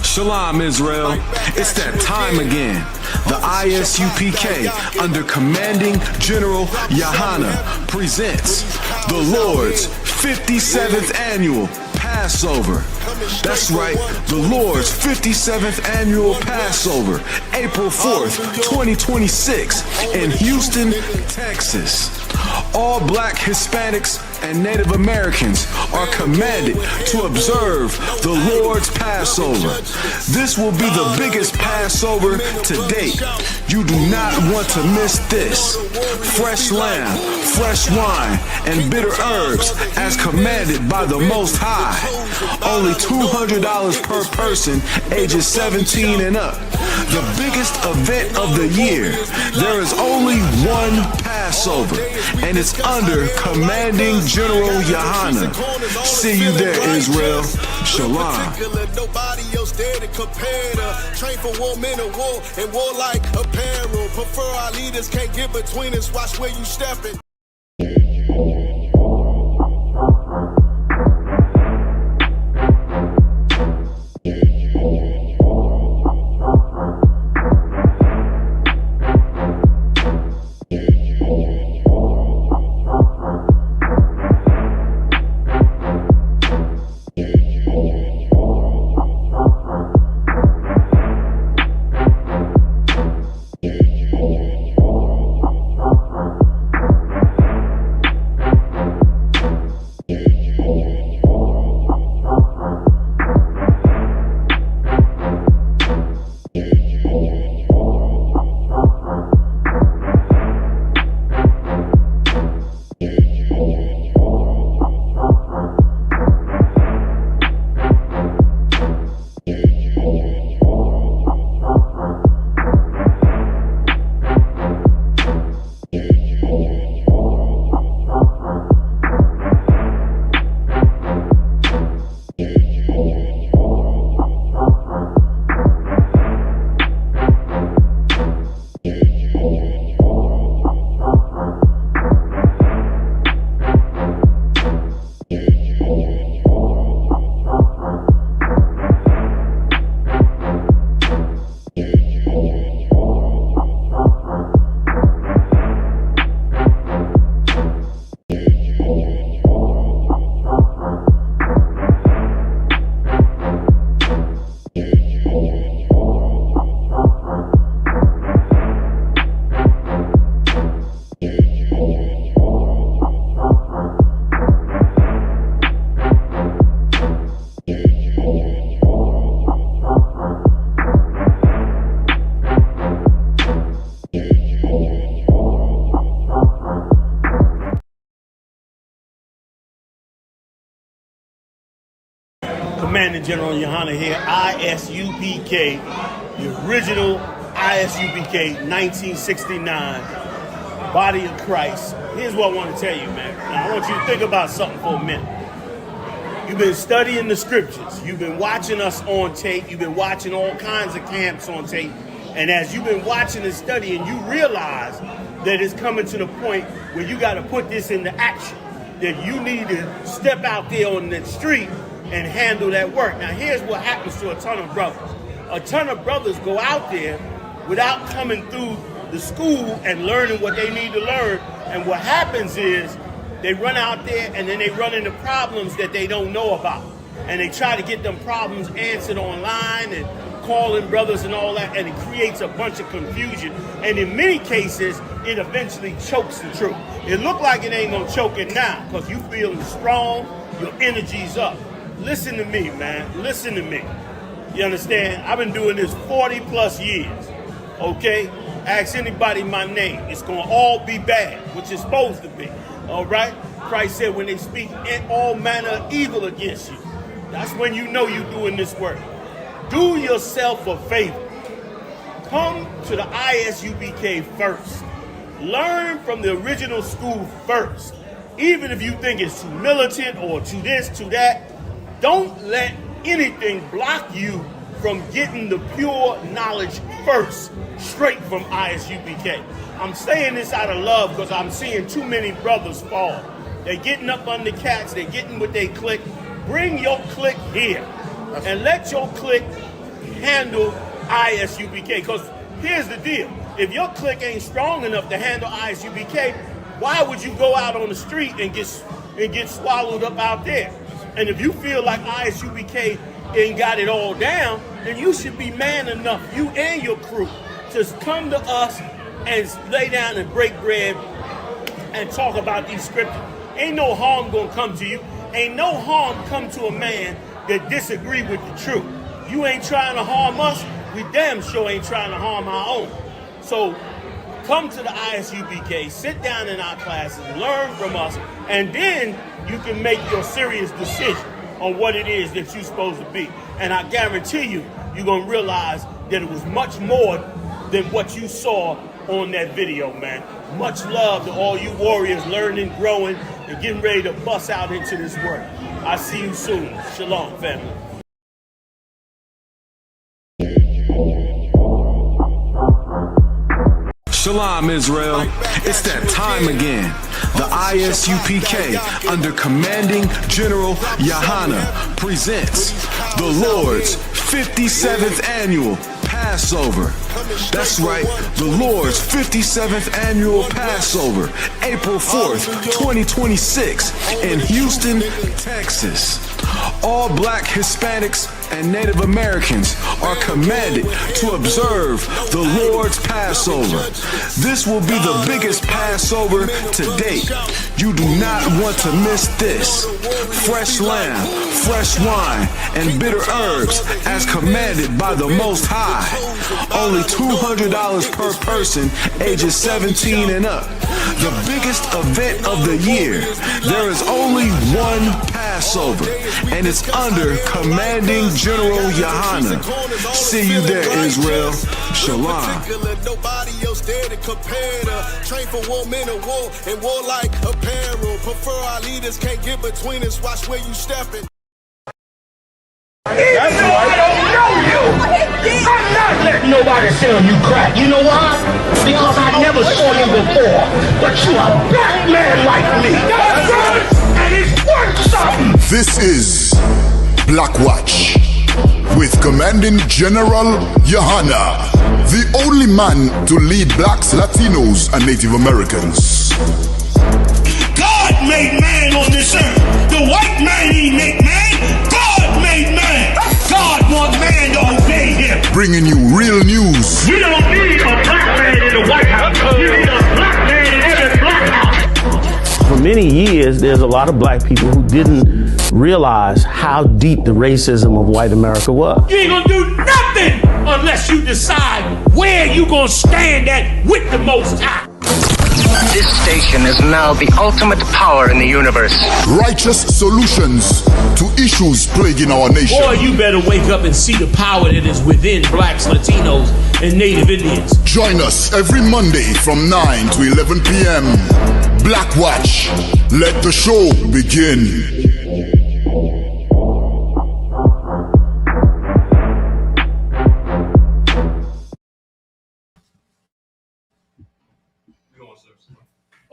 Shalom, Israel. It's that time again. The I.S.U.P.K. under Commanding General YAHANNA presents the Lord's 57th Annual Passover. That's right, the Lord's 57th Annual Passover, April 4th, 2026 in Houston, Texas. All Black, Hispanics, and Native Americans are commanded to observe the Lord's Passover. This will be the biggest Passover to date. You do not want to miss this. Fresh lamb, fresh wine, and bitter herbs as commanded by the Most High. Only $200 per person ages 17 and up. The biggest event of the year. There is only one Passover, and it's under Commanding General YAHANNA. See you there, Israel. Shalom. Nobody else there to compare to. Train for war, men of war, and warlike apparel. Prefer our leaders, can't get between us. Watch where you stepping. Commanding General YAHANNA here, I.S.U.P.K, the original I.S.U.P.K, 1969, Body of Christ. Here's what I want to tell you, man. Now, I want you to think about something for a minute. You've been studying the scriptures. You've been watching us on tape. You've been watching all kinds of camps on tape. And as you've been watching and studying, you realize that it's coming to the point where you got to put this into action, that you need to step out there on the street and handle that work. Now, here's what happens to a ton of brothers. A ton of brothers go out there without coming through the school and learning what they need to learn. And what happens is they run out there and then they run into problems that they don't know about. And they try to get them problems answered online and calling brothers and all that, and it creates a bunch of confusion. And in many cases, it eventually chokes the truth. It look like it ain't gonna choke it now because you feeling strong, your energy's up. Listen to me, man. Listen to me. You understand? I've been doing this 40 plus years. Okay? Ask anybody my name. It's going to all be bad, which it's supposed to be. All right? Christ said when they speak all manner of evil against you, that's when you know you're doing this work. Do yourself a favor. Come to the I.S.U.P.K first. Learn from the original school first. Even if you think it's too militant or too this, too that, don't let anything block you from getting the pure knowledge first, straight from I.S.U.P.K. I'm saying this out of love because I'm seeing too many brothers fall. They're getting up on the cats, they're getting with their clique. Bring your clique here and let your clique handle I.S.U.P.K. Because here's the deal. If your clique ain't strong enough to handle I.S.U.P.K, why would you go out on the street and get swallowed up out there? And if you feel like I.S.U.P.K ain't got it all down, then you should be man enough, you and your crew, to come to us and lay down and break bread and talk about these scriptures. Ain't no harm gonna come to you. Ain't no harm come to a man that disagree with the truth. You ain't trying to harm us, we damn sure ain't trying to harm our own. So come to the I.S.U.P.K, sit down in our classes, learn from us, and then you can make your serious decision on what it is that you're supposed to be. And I guarantee you, you're gonna realize that it was much more than what you saw on that video, man. Much love to all you warriors learning, growing, and getting ready to bust out into this work. I'll see you soon. Shalom, family. Shalom, Israel. It's that time again. The I.S.U.P.K, under Commanding General YAHANNA, presents the Lord's 57th Annual Passover. That's right, the Lord's 57th Annual Passover, April 4th, 2026, in Houston, Texas. All Black, Hispanics, and Native Americans are commanded to observe the Lord's Passover. This will be the biggest Passover to date. You do not want to miss this. Fresh lamb, fresh wine, and bitter herbs as commanded by the Most High. Only $200 per person, ages 17 and up. The biggest event of the year. There is only one Passover, and it's under Commanding General YAHANNA. See you there, Israel. Shalom. Nobody else there to compare to. Train for war, men of war, and warlike apparel. Prefer our leaders, can't get between us. Watch where you stepping. Even though I don't know you, I'm not letting nobody sell you crack. You know why? Because I never saw you before. But you a black man like me. That's right. And it's worth something. This is Blackwatch with Commanding General YAHANNA, the only man to lead blacks, Latinos, and Native Americans. God made man on this earth. The white man he made man. God made man. God wants man to obey him. Bringing you real news. You don't need a black man in the White House. You need a black man in every black house. For many years, there's a lot of black people who didn't realize how deep the racism of white America was. You ain't gonna do nothing unless you decide where you gonna stand at with the Most High. This station is now the ultimate power in the universe. Righteous solutions to issues plaguing our nation. Boy, you better wake up and see the power that is within blacks, Latinos, and Native Indians. Join us every Monday from 9 to 11 p.m. Blackwatch. Let the show begin.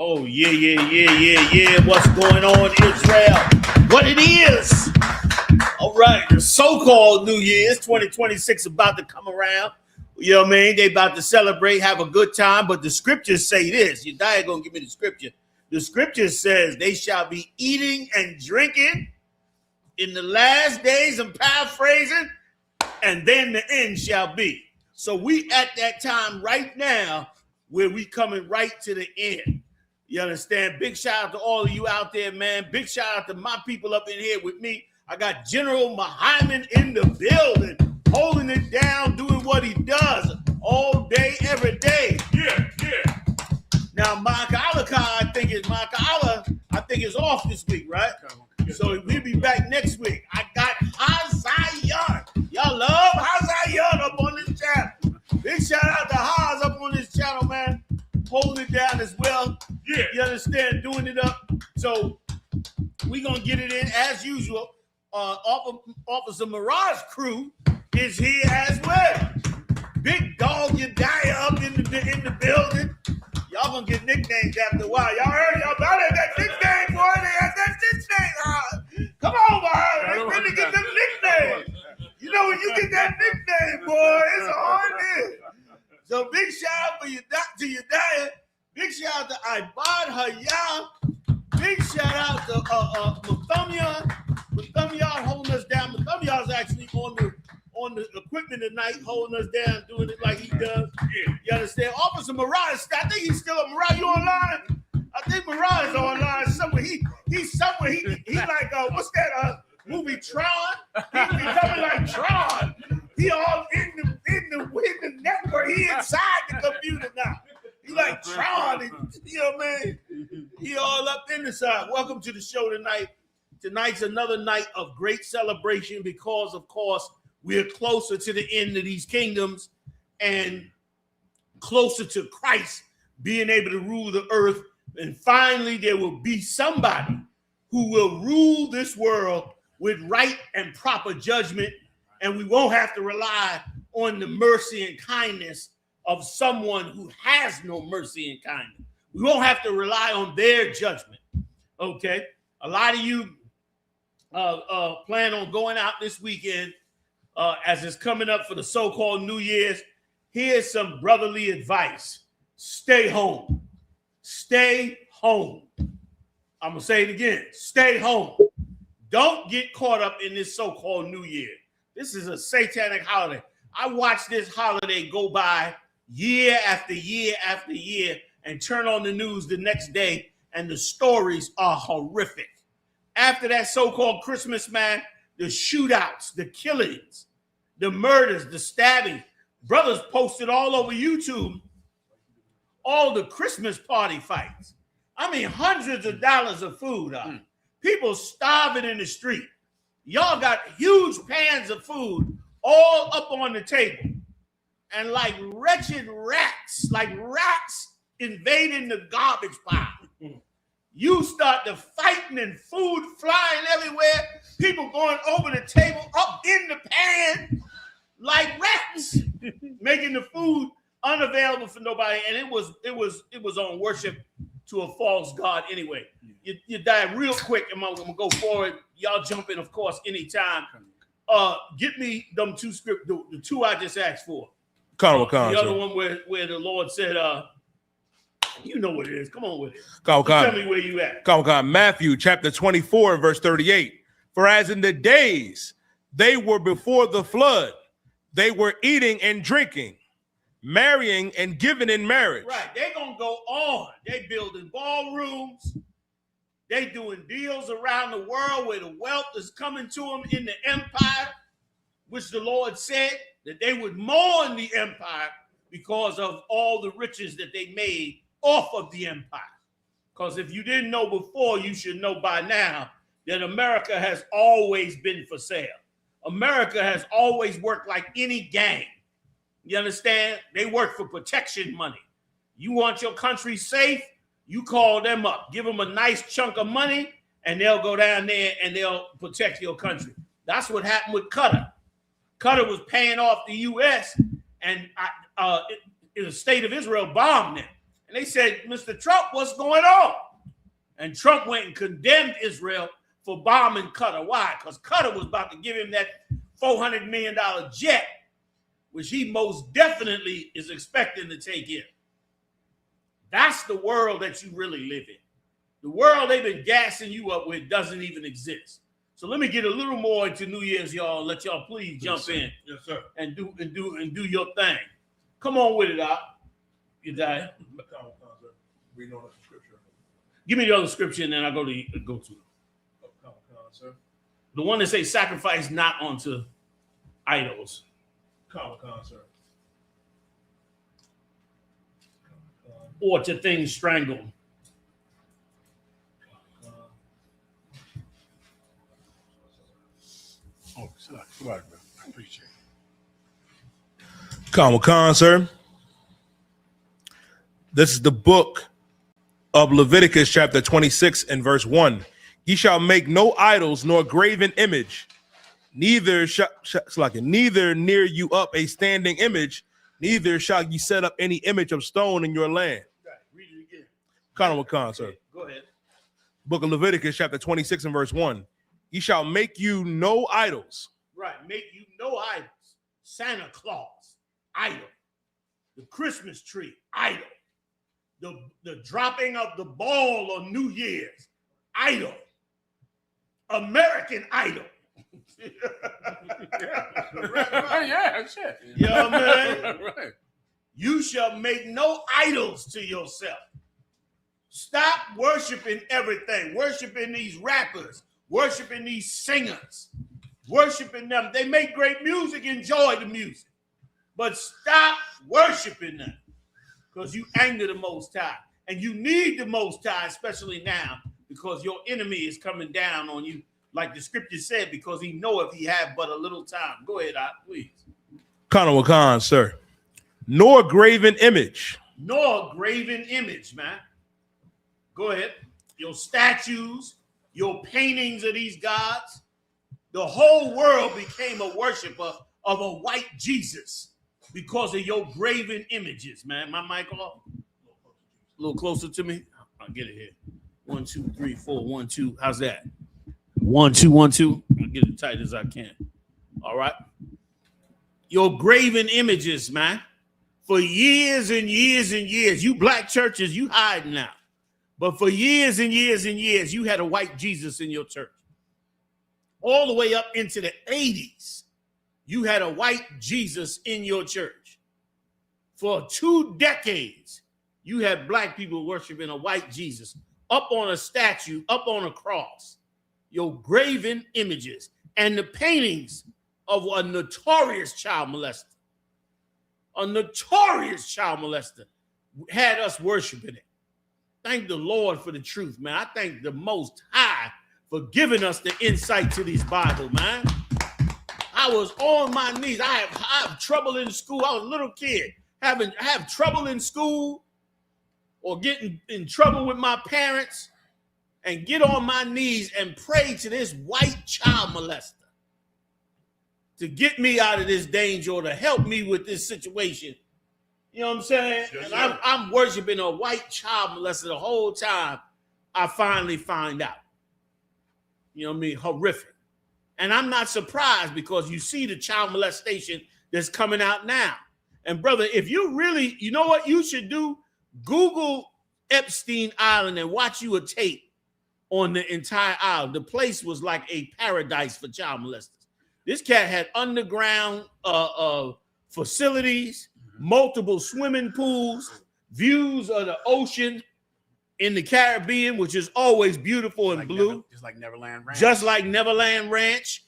Oh, yeah. What's going on, Israel? What it is. All right, the so-called New Year's 2026 about to come around. You know what I mean? They about to celebrate, have a good time, but the scriptures say this. Your diet gonna give me the scripture. The scripture says they shall be eating and drinking in the last days, I'm paraphrasing, and then the end shall be. So we at that time right now where we coming right to the end. You understand? Big shout out to all of you out there, man. Big shout out to my people up in here with me. I got General Muhammad in the building, holding it down, doing what he does all day, every day. Yeah. Now, I think is off this week, right? So we'll be back next week. I got Hazayan. Y'all love Hazayan up on this channel. Big shout out to Haz up on this channel, man. Holding it down as well. Yeah. You understand? Doing it up. So we're going to get it in as usual. Officer Mirage crew is here as well. Big Dog Yediah up in the building. Y'all gonna get nicknames after a while. Y'all heard y'all about it? That nickname, boy. They had that nickname. Come on, boy. They really get them nicknames. You know when you get that nickname, boy, it's a hard deal. So big shout out to Yediah. Big shout out to Ibad Hayah. Big shout out to Muthumya. Muthumya holding us down. Muthumya is actually on the equipment tonight, holding us down, doing it like he does. Yeah. You understand? Officer Mirage, I think he's still up. Mirage, you online? I think Mirage is online somewhere. He's somewhere. He like what's that movie Tron? He coming like Tron. He all in the network. He inside the computer now. He like Tron. You know what I mean? He all up in the side. Welcome to the show tonight. Tonight's another night of great celebration because, of course, we're closer to the end of these kingdoms and closer to Christ being able to rule the earth. And finally, there will be somebody who will rule this world with right and proper judgment. And we won't have to rely on the mercy and kindness of someone who has no mercy and kindness. We won't have to rely on their judgment. Okay. A lot of you plan on going out this weekend. As it's coming up for the so-called New Year's, here's some brotherly advice. Stay home. Stay home. I'm going to say it again. Stay home. Don't get caught up in this so-called New Year. This is a satanic holiday. I watched this holiday go by year after year after year and turn on the news the next day, and the stories are horrific. After that so-called Christmas, man, the shootouts, the killings, the murders, the stabbing. Brothers posted all over YouTube all the Christmas party fights. I mean, hundreds of dollars of food. People starving in the street. Y'all got huge pans of food all up on the table. And like wretched rats, like rats invading the garbage pile. You start the fighting and food flying everywhere. People going over the table, up in the pan, like rats, making the food unavailable for nobody. And it was on worship to a false god anyway. You die real quick, and I'm gonna go forward. Y'all jump in, of course, anytime. Get me them two script, the two I just asked for. The other one where the Lord said, you know what it is. Come on with it. Tell me where you at. Matthew chapter 24 and verse 38. For as in the days they were before the flood, they were eating and drinking, marrying and giving in marriage. Right. They're going to go on. They building ballrooms. They doing deals around the world where the wealth is coming to them in the empire, which the Lord said that they would mourn the empire because of all the riches that they made off of the empire. Because if you didn't know before, you should know by now that America has always been for sale. America has always worked like any gang. You understand? They work for protection money. You want your country safe, you call them up, give them a nice chunk of money, and they'll go down there and they'll protect your country. That's what happened with Qatar. Qatar was paying off the U.S., and the state of Israel bombed them. And they said, Mr. Trump, what's going on? And Trump went and condemned Israel for bombing Qatar. Why? Because Qatar was about to give him that $400 million jet, which he most definitely is expecting to take in. That's the world that you really live in. The world they've been gassing you up with doesn't even exist. So let me get a little more into New Year's, y'all. Let y'all please jump in. Yes, sir. And do your thing. Come on with it, You die. Read on the scripture. Give me the other scripture, and then I'll go to sir. The one that says sacrifice not unto idols. Sir. Or to things strangled. Oh, sorry, bro. I appreciate it. Sir. This is the book of Leviticus chapter 26 and verse 1. Ye shall make no idols nor graven image, neither neither near you up a standing image, neither shall ye set up any image of stone in your land. Right. Read it again. Khan, sir. Go ahead. Book of Leviticus, chapter 26 and verse 1. Ye shall make you no idols. Right. Make you no idols. Santa Claus, idol. The Christmas tree, idol. The dropping of the ball on New Year's, idol. American Idol. Yeah, shit. You know what I mean? Right. You shall make no idols to yourself. Stop worshiping everything. Worshiping these rappers. Worshiping these singers. Worshiping them. They make great music. Enjoy the music. But stop worshiping them. Because you anger the Most High. And you need the Most High, especially now, because your enemy is coming down on you, like the scripture said, because he knoweth he have but a little time. Go ahead, please. Khan, sir. Nor graven image. Nor graven image, man. Go ahead. Your statues, your paintings of these gods. The whole world became a worshiper of a white Jesus because of your graven images, man. My mic off. A little closer to me. I'll get it here. 1, 2, 3, 4. 1, 2. How's that? 1, 2, 1, 2. I'll get it tight as I can. All right. Your graven images, man. For years and years and years, you black churches, you hiding now. But for years and years and years, you had a white Jesus in your church. All the way up into the 80s, you had a white Jesus in your church. For 2 decades, you had black people worshiping a white Jesus up on a statue, up on a cross. Your graven images and the paintings of a notorious child molester. A notorious child molester had us worshiping it. Thank the Lord for the truth, man. I thank the Most High for giving us the insight to these Bible, man. I was on my knees. I have trouble in school. I was a little kid. Have trouble in school or getting in trouble with my parents and get on my knees and pray to this white child molester to get me out of this danger or to help me with this situation. You know what I'm saying? Yes, and I'm worshiping a white child molester the whole time. I finally find out. You know what I mean? Horrific. And I'm not surprised because you see the child molestation that's coming out now. And brother, if you really, you know what you should do? Google Epstein Island and watch you a tape on the entire island. The place was like a paradise for child molesters. This cat had underground facilities, multiple swimming pools, views of the ocean in the Caribbean, which is always beautiful and blue. Just like Neverland Ranch. Just like Neverland Ranch.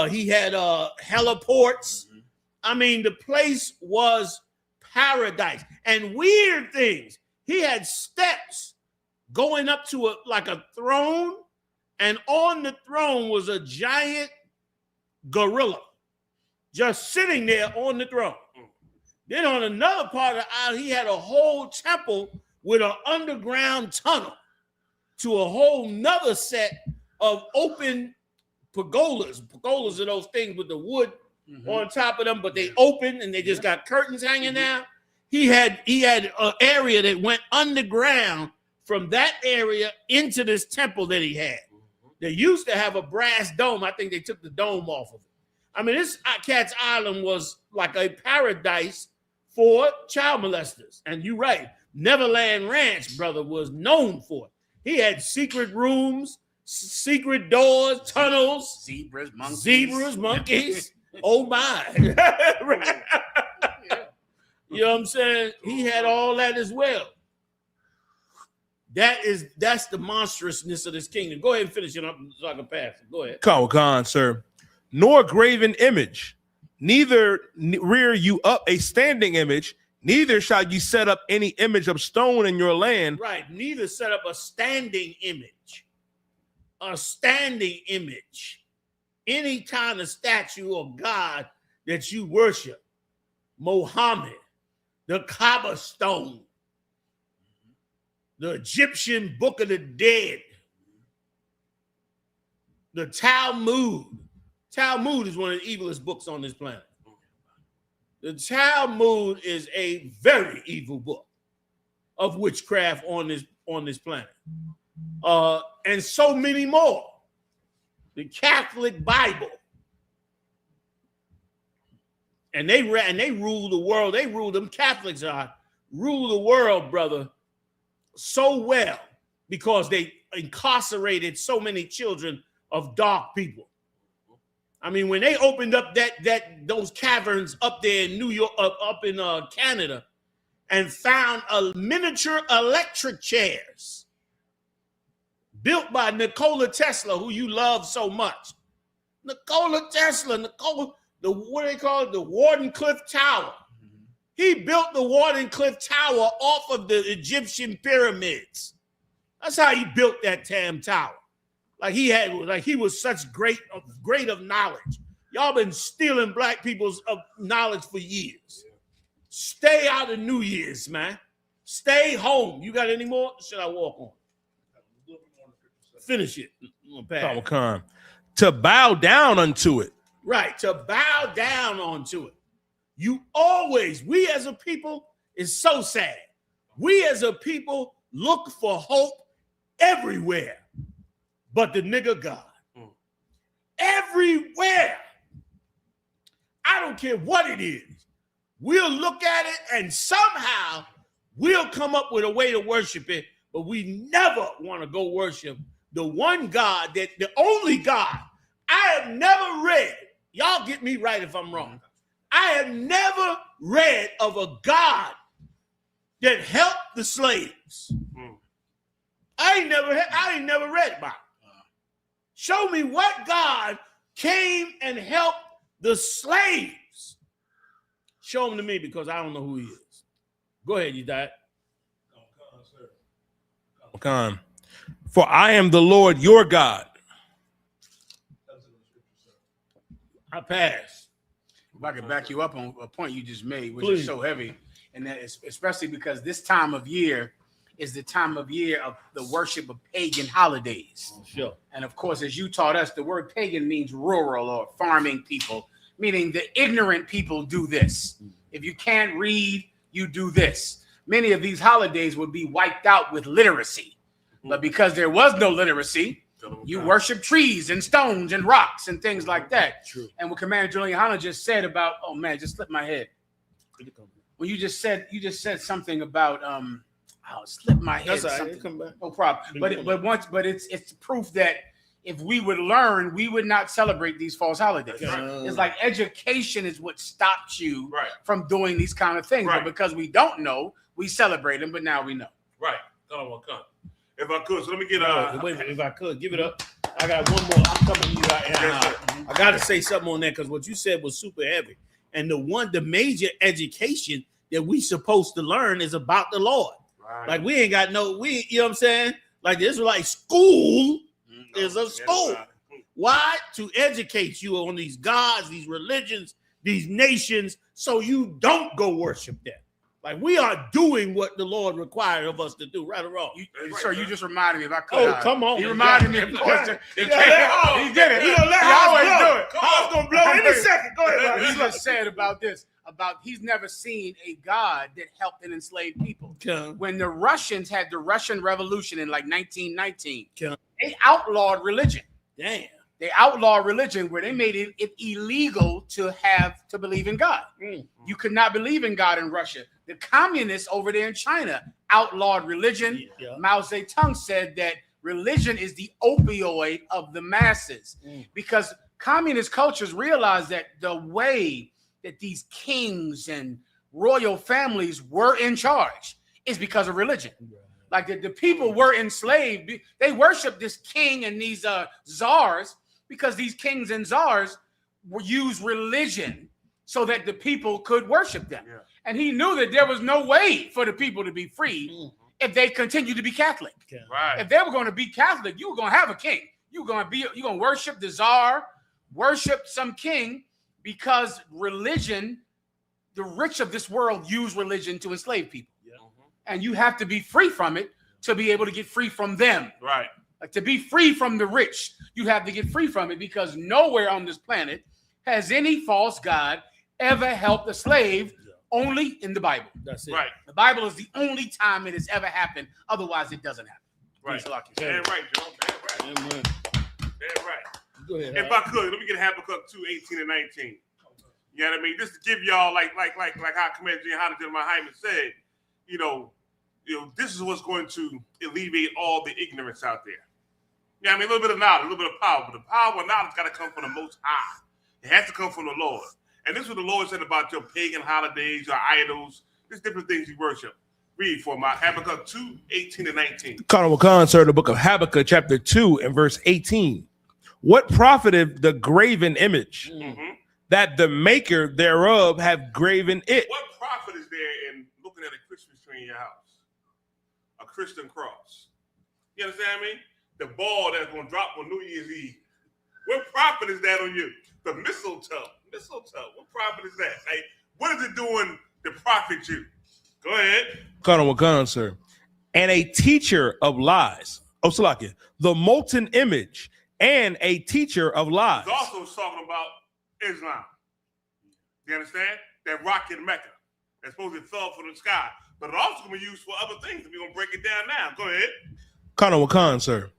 He had heliports. Mm-hmm. I mean, the place was paradise. And weird things. He had steps going up to a throne, and on the throne was a giant gorilla just sitting there on the throne. Then on another part of the island, he had a whole temple with an underground tunnel to a whole nother set of open pergolas. Pergolas are those things with the wood on top of them, but they open and they just got curtains hanging down. He had an area that went underground from that area into this temple that he had. They used to have a brass dome. I think they took the dome off of it. I mean, this cat's island was like a paradise for child molesters. And you're right. Neverland Ranch, brother, was known for it. He had secret rooms, secret doors, tunnels. Zebras, monkeys. Oh, my. Right. You know what I'm saying? He had all that as well. That's the monstrousness of this kingdom. Go ahead and finish it up so I can pass it. Go ahead. Khan, sir. Nor graven image, neither rear you up a standing image, neither shall you set up any image of stone in your land. Right. Neither set up a standing image. A standing image. Any kind of statue or God that you worship. Mohammed, the Kaaba stone, the Egyptian Book of the Dead, the Talmud. Talmud is one of the evilest books on this planet. The Talmud is a very evil book of witchcraft on this planet. And so many more. The Catholic Bible. And they rule the world. They rule, them Catholics rule the world, brother, so well because they incarcerated so many children of dark people. I mean, when they opened up those caverns up there in New York, up in Canada, and found a miniature electric chairs built by Nikola Tesla, who you love so much. Nikola Tesla, what do they call it? The Wardenclyffe Tower. He built the Wardenclyffe Tower off of the Egyptian pyramids. That's how he built that damn tower. He was such great of knowledge. Y'all been stealing black people's knowledge for years. Stay out of New Year's, man. Stay home. You got any more? Should I walk on? Finish it. To bow down unto it. Right, to bow down onto it. We as a people, is so sad. We as a people look for hope everywhere but the nigga God. Everywhere. I don't care what it is. We'll look at it and somehow we'll come up with a way to worship it, but we never want to go worship the one God, the only God. I have never read, y'all get me right if I'm wrong, I have never read of a God that helped the slaves. I ain't never read about it. Show me what God came and helped the slaves. Show him to me because I don't know who he is. Go ahead, you died. For I am the Lord your God. I pass. If I could back you up on a point you just made, which is so heavy, and that is especially because this time of year is the time of year of the worship of pagan holidays. Sure. And of course, as you taught us, the word pagan means rural or farming people, meaning the ignorant people do this. If you can't read, you do this. Many of these holidays would be wiped out with literacy. But because there was no literacy, you worship trees and stones and rocks and things like that. True. And what Commander Julian YAHANNA just said about, oh man, just slipped my head. When you just said something about slipped my head. No problem. But it's proof that if we would learn, we would not celebrate these false holidays. It's like education is what stops you from doing these kind of things. But because we don't know, we celebrate them, but now we know. Right. If I could, so let me get if I could, give it up. I got one more. I'm coming to you right now. I got to say something on that because what you said was super heavy. And the major education that we supposed to learn is about the Lord. Right. Like we ain't got you know what I'm saying? Like the Israelite school is a school. Right. Why? To educate you on these gods, these religions, these nations, so you don't go worship them. Like we are doing what the Lord required of us to do, right or wrong. Sir, you just reminded me if I could. Oh, come on. He reminded me of question. He did it. He don't let always do it. I was gonna blow in a second. Go ahead. He just said about this, about he's never seen a God that helped an enslaved people. When the Russians had the Russian Revolution in like 1919, they outlawed religion. Damn. They outlawed religion where they made it illegal to believe in God. You could not believe in God in Russia. The communists over there in China outlawed religion. Mao Zedong said that religion is the opioid of the masses because communist cultures realized that the way that these kings and royal families were in charge is because of religion. Like the people were enslaved. They worshiped this king and these czars because these kings and czars used religion so that the people could worship them. And he knew that there was no way for the people to be free if they continued to be Catholic. Right. If they were going to be Catholic, you were going to have a king. You're going to worship the czar, worship some king, because religion, the rich of this world use religion to enslave people. And you have to be free from it to be able to get free from them. Right. Like, to be free from the rich, you have to get free from it, because nowhere on this planet has any false god ever helped a slave, only in the Bible. That's it. Right. The Bible is the only time it has ever happened. Otherwise, it doesn't happen. Right. Damn right, Joe. Damn right. Damn right. Go ahead. If I could, let me get Habakkuk 2:18 and 19. You know what I mean? Just to give y'all, like how Commander YAHANNA General Hyman said, you know, this is what's going to alleviate all the ignorance out there. Yeah, I mean, a little bit of knowledge, a little bit of power, but the power and knowledge got to come from the Most High. It has to come from the Lord. And this is what the Lord said about your pagan holidays, your idols, there's different things you worship. Read for my Habakkuk 2:18 and 19. Colonel Wakan, sir, the book of Habakkuk, chapter 2 and verse 18. What profited the graven image that the maker thereof have graven it? What profit is there in looking at a Christmas tree in your house? A Christian cross. You understand me? The ball that's going to drop on New Year's Eve. What profit is that on you? The mistletoe. Mistletoe. What profit is that? Like, what is it doing to profit you? Go ahead. Colonel Wakan, sir. And a teacher of lies. Oh, Salakia. The molten image and a teacher of lies. It's also talking about Islam. You understand? That rock in Mecca. That's supposed to fall from the sky. But it also can be used for other things. We're going to break it down now. Go ahead. Colonel Wakan, sir.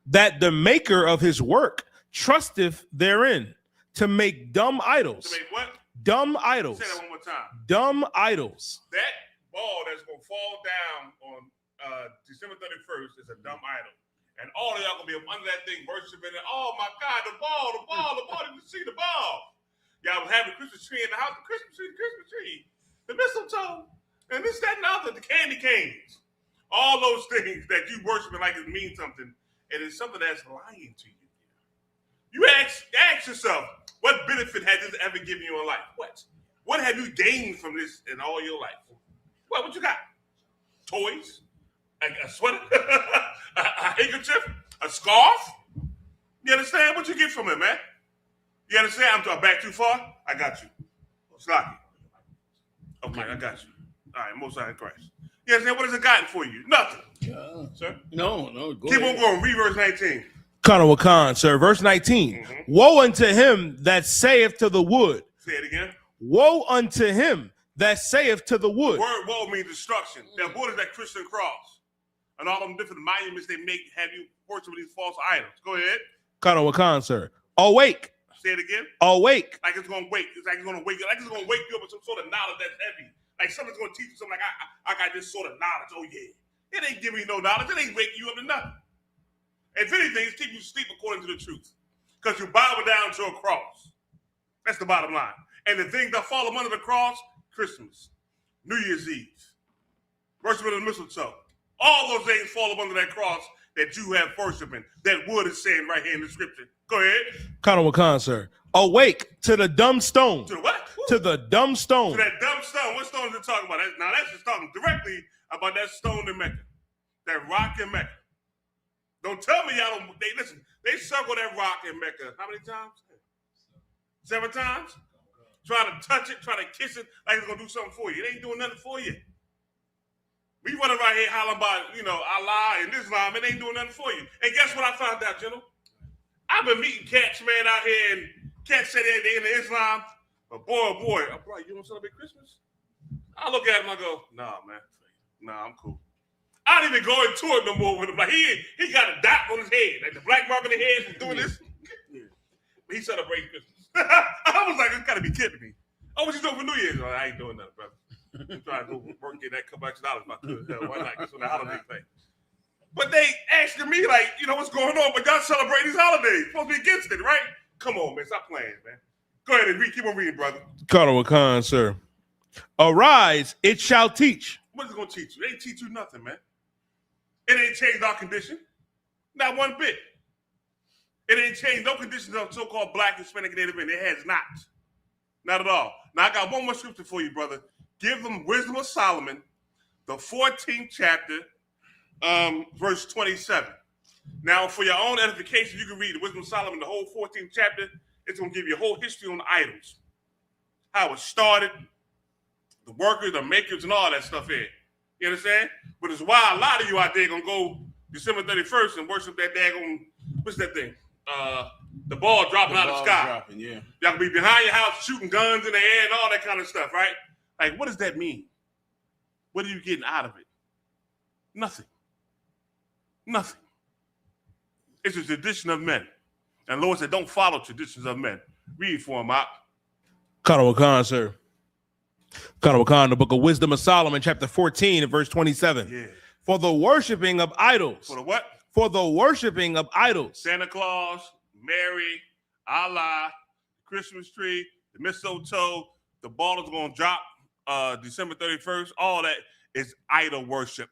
That the maker of his work trusteth therein to make dumb idols. To make what? Dumb idols. Say that one more time. Dumb idols. That ball that's going to fall down on December 31st is a dumb idol. And all of y'all going to be up under that thing worshiping it. Oh, my God, the ball. Did you see the ball? Y'all was having a Christmas tree in the house. The Christmas tree. The mistletoe. And this, that, and the other. The candy canes. All those things that you worshiping like it means something. And it's something that's lying to you. You ask yourself, what benefit has this ever given you in life? What have you gained from this in all your life? What you got? Toys? A sweater? a handkerchief? A scarf? You understand? What you get from it, man? You understand? I'm back too far? I got you. Slocky. Okay, I got you. All right, Most High in Christ. You understand? What has it gotten for you? Nothing. Sir? No. Go Keep ahead. on going. Read verse 19. Colonel Wakan, sir. Verse 19. Woe unto him that saith to the wood. Say it again. Woe unto him that saith to the wood. The word woe means destruction. That wood is that Christian cross. And all them different monuments they make have you worship these false idols. Go ahead. Colonel Wakan, sir. Awake. Say it again. Awake. Like it's going to wake. It's like it's going to wake you. Like it's going to wake you up with some sort of knowledge that's heavy. Like something's going to teach you something like, I got this sort of knowledge. Oh, yeah. It ain't giving you no knowledge. It ain't waking you up to nothing. If anything, it's keeping you asleep according to the truth. Because you bow down to a cross. That's the bottom line. And the things that fall under the cross, Christmas, New Year's Eve, worshiping the mistletoe. All those things fall under that cross that you have worshiping. That wood is saying right here in the scripture. Go ahead. Colonel Wakan, sir. Awake to the dumb stone. To the what? To the dumb stone. To that dumb stone. What stone is it talking about? Now that's just talking directly about that stone in Mecca. That rock in Mecca. Don't tell me y'all don't. Listen, they circle that rock in Mecca. How many times? 7 times? Try to touch it, try to kiss it, like it's going to do something for you. It ain't doing nothing for you. We running right here hollering about, Allah and Islam. It ain't doing nothing for you. And guess what I found out, General? I've been meeting cats, man, out here, and cats say they into Islam. But boy, I'm like, you want to celebrate Christmas? I look at him, I go, nah, man. Nah, I'm cool. I don't even go into it no more with him. Like, he got a dot on his head. Like the black mark on his head from doing this. But he celebrates Christmas. I was like, you got to be kidding me. Oh, what you doing for New Year's? Like, I ain't doing nothing, brother. I'm trying to go work, get that couple extra dollars if I could. Why not? It's on the holiday thing. But they asking me, like, what's going on? But y'all celebrate these holidays. Supposed to be against it, right? Come on, man. Stop playing, man. Go ahead and read. Keep on reading, brother. Colonel Wakan, sir. Arise, it shall teach. What is it going to teach you? It ain't teach you nothing, man. It ain't changed our condition. Not one bit. It ain't changed no conditions of so-called black, Hispanic, Native American. It has not. Not at all. Now, I got one more scripture for you, brother. Give them Wisdom of Solomon, the 14th chapter, verse 27. Now, for your own edification, you can read the Wisdom of Solomon, the whole 14th chapter. It's going to give you a whole history on the idols, how it started, the workers, the makers, and all that stuff here. You understand? But it's why a lot of you out there going to go December 31st and worship that daggone, what's that thing? The ball dropping out of the sky. Y'all can be behind your house shooting guns in the air and all that kind of stuff, right? Like, what does that mean? What are you getting out of it? Nothing. Nothing. It's a tradition of men. And the Lord said, don't follow traditions of men. Read for him, Op. Kanawa Khan, sir. Kanawa Khan, the book of Wisdom of Solomon, chapter 14 and verse 27. Yeah. For the worshiping of idols. For the what? For the worshiping of idols. Santa Claus, Mary, Allah, Christmas tree, the mistletoe, the ball is going to drop December 31st. All that is idol worship.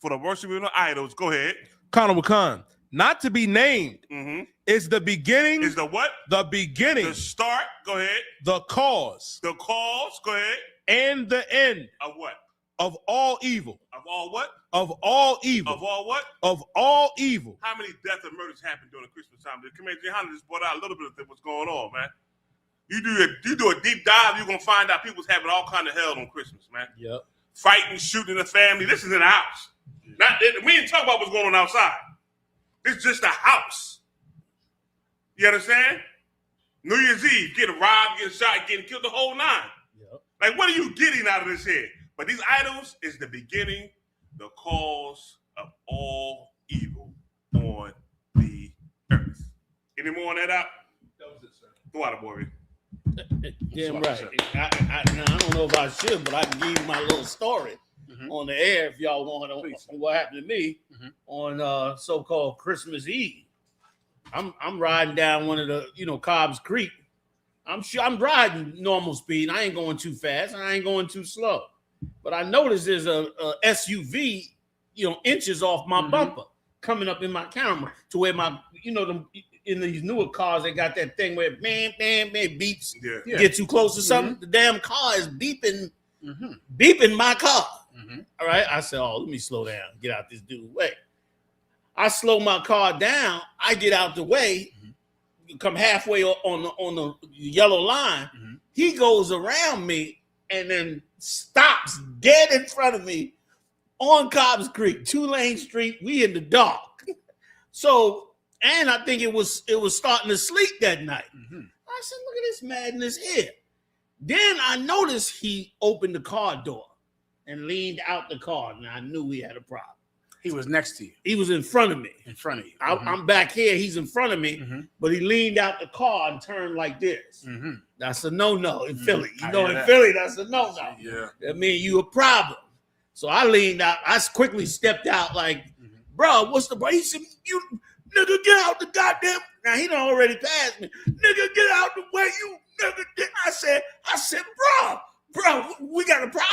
For the worshiping of idols, go ahead. Kanawa Khan, not to be named is the beginning. Is the what? The beginning. The start, go ahead. The cause. The cause, go ahead. And the end. Of what? Of all evil. Of all what? Of all evil. Of all what? Of all evil. How many deaths and murders happen during Christmas time? The Commander YAHANNA just brought out a little bit of what's going on, man. You do a deep dive, you're gonna find out people's having all kind of hell on Christmas, man. Yep. Fighting, shooting the family. This is in the house. We ain't talking about what's going on outside. This is just a house. You understand? New Year's Eve, getting robbed, getting shot, getting killed, the whole nine. Yep. Like, what are you getting out of this here? But these idols is the beginning, the cause of all evil on the earth. Any more on that out? That was it, sir. Throw out a boy. Damn right. I don't know if I should, but I can give you my little story on the air if y'all want to know what happened to me on so-called Christmas Eve. I'm riding down one of the Cobb's Creek. I'm riding normal speed. I ain't going too fast and I ain't going too slow. But I noticed there's a SUV, inches off my bumper coming up in my camera to where my, in these newer cars, they got that thing where man beeps. Yeah. Get too close to something, the damn car is beeping my car. All right. I said, let me slow down, get out this dude's way. I slow my car down. I get out the way, come halfway on the yellow line. He goes around me and then stops dead in front of me on Cobb's Creek, 2-lane street. We in the dark. So, and I think it was starting to sleep that night. I said, look at this madness here. Then I noticed he opened the car door and leaned out the car, and I knew we had a problem. He was next to you. He was in front of me. In front of you. I'm back here. He's in front of me, but he leaned out the car and turned like this. That's a no-no in Philly. In Philly, that's a no-no. Yeah. That means you a problem. So I leaned out. I quickly stepped out like, bro, what's the problem? He said, you nigga, get out the goddamn. Now, he done already passed me. Nigga, get out the way, you nigga. I said, bro, we got a problem?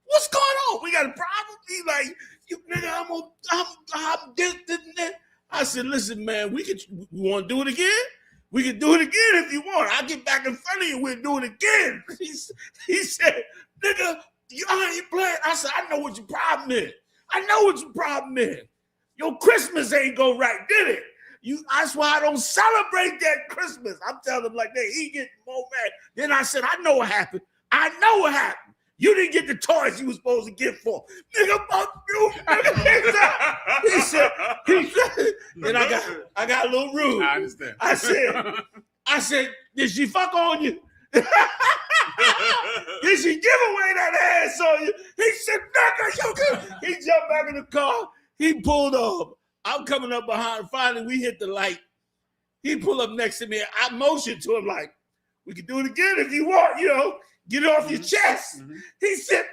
What's going on? We got a problem? He like, you nigga, I'm this. I said, listen, man, we want to do it again? We can do it again if you want. I'll get back in front of you. We'll do it again. He said, nigga, I ain't playing. I said, I know what your problem is. Your Christmas ain't go right, did it? That's why I don't celebrate that Christmas. I'm telling him like that. He getting more mad. Then I said, I know what happened. You didn't get the toys you was supposed to get for. Nigga, fuck you. He said, then I got a little rude. I understand. I said, did she fuck on you? Did she give away that ass on you? He said, nigga, he jumped back in the car. He pulled off. I'm coming up behind. Finally, we hit the light. He pulled up next to me. I motioned to him like, we can do it again if you want, get it off your chest. He said,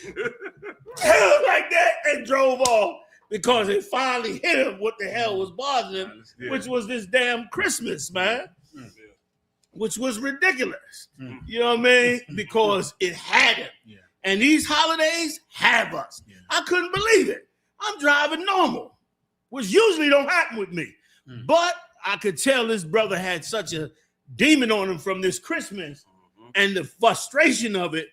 like that and drove off because it finally hit him what the hell was bothering him, which was this damn Christmas, man. Which was ridiculous. You know what I mean? Because it had him. And these holidays have us. I couldn't believe it. I'm driving normal, which usually don't happen with me. But I could tell this brother had such a demon on him from this Christmas and the frustration of it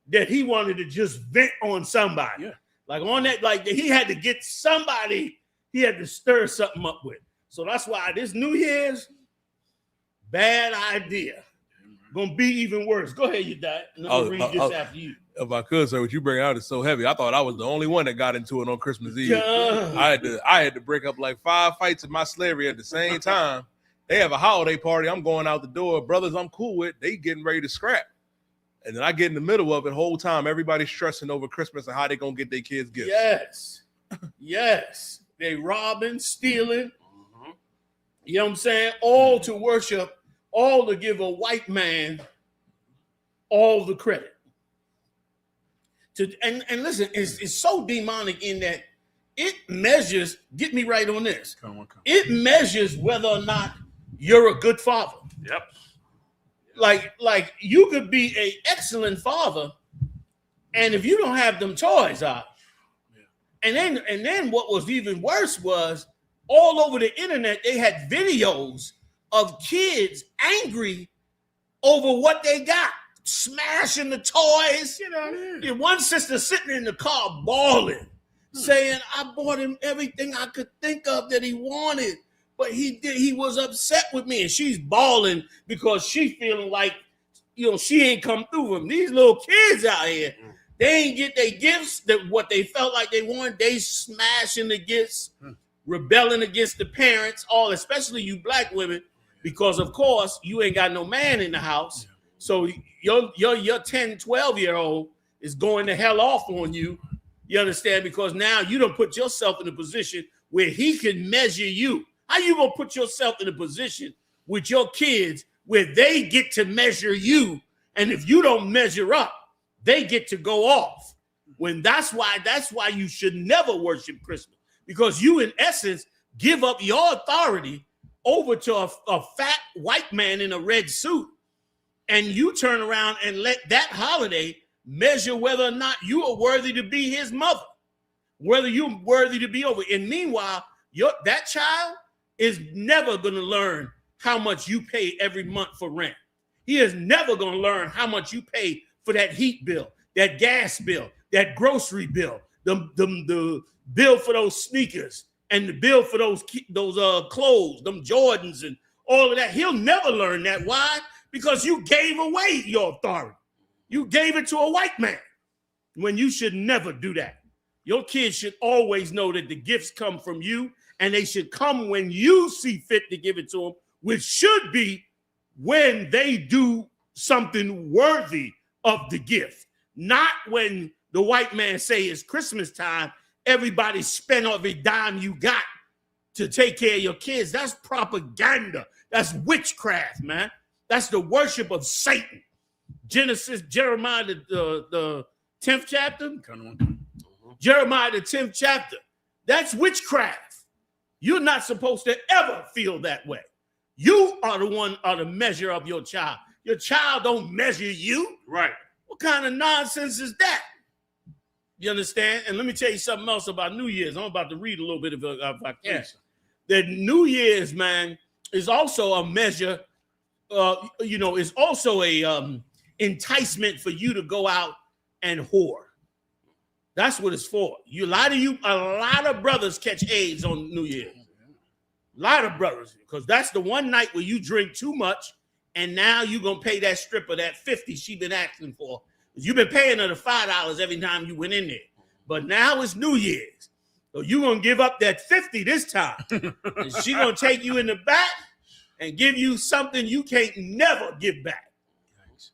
that he wanted to just vent on somebody. Like on that, like he had to get somebody he had to stir something up with. So that's why this New Year's, bad idea. gonna be even worse. Go ahead, you dad. And I'm gonna read this after you. If I could, sir, what you bring out is so heavy. I thought I was the only one that got into it on Christmas Eve. I had to break up like 5 fights in my slavery at the same time. They have a holiday party. I'm going out the door. Brothers I'm cool with, they getting ready to scrap. And then I get in the middle of it the whole time. Everybody's stressing over Christmas and how they gonna get their kids gifts. Yes. Yes. They robbing, stealing. You know what I'm saying? All to worship, all to give a white man all the credit. And listen, it's so demonic in that it measures, get me right on this. It measures whether or not you're a good father. Yep. Like you could be an excellent father, and if you don't have them toys out, and then what was even worse was all over the internet they had videos of kids angry over what they got, smashing the toys. One sister sitting in the car bawling, saying, "I bought him everything I could think of that he wanted, but he was upset with me," and she's bawling because she feeling like, she ain't come through with him. These little kids out here, they ain't get their gifts, that what they felt like they wanted. They smashing the gifts, rebelling against the parents, especially you black women, because of course you ain't got no man in the house. So your 10, 12-year-old is going to hell off on you. You understand? Because now you don't put yourself in a position where he can measure you. How you gonna put yourself in a position with your kids where they get to measure you, and if you don't measure up, they get to go off? When that's why you should never worship Christmas, because you in essence give up your authority over to a fat white man in a red suit, and you turn around and let that holiday measure whether or not you are worthy to be his mother, whether you're worthy to be over. And meanwhile, that child is never going to learn how much you pay every month for rent. He is never going to learn how much you pay for that heat bill, that gas bill, that grocery bill, the bill for those sneakers, and the bill for those clothes, them Jordans and all of that. He'll never learn that. Why? Because you gave away your authority. You gave it to a white man when you should never do that. Your kids should always know that the gifts come from you, and they should come when you see fit to give it to them, which should be when they do something worthy of the gift, not when the white man say it's Christmas time, everybody spend every dime you got to take care of your kids. That's propaganda. That's witchcraft, man. That's the worship of Satan. Jeremiah, the 10th chapter. Jeremiah, the 10th chapter. That's witchcraft. You're not supposed to ever feel that way. You are the measure of your child. Your child don't measure you. Right. What kind of nonsense is that? You understand? And let me tell you something else about New Year's. I'm about to read a little bit if I can. Yes. That New Year's, man, is also a measure. Is also a enticement for you to go out and whore. That's what it's for. A lot of brothers catch AIDS on New Year's. A lot of brothers, because that's the one night where you drink too much, and now you're gonna pay that stripper that $50 she been asking for. You've been paying her the $5 every time you went in there, but now it's New Year's, so you're gonna give up that $50 this time, and she gonna take you in the back and give you something you can't never give back.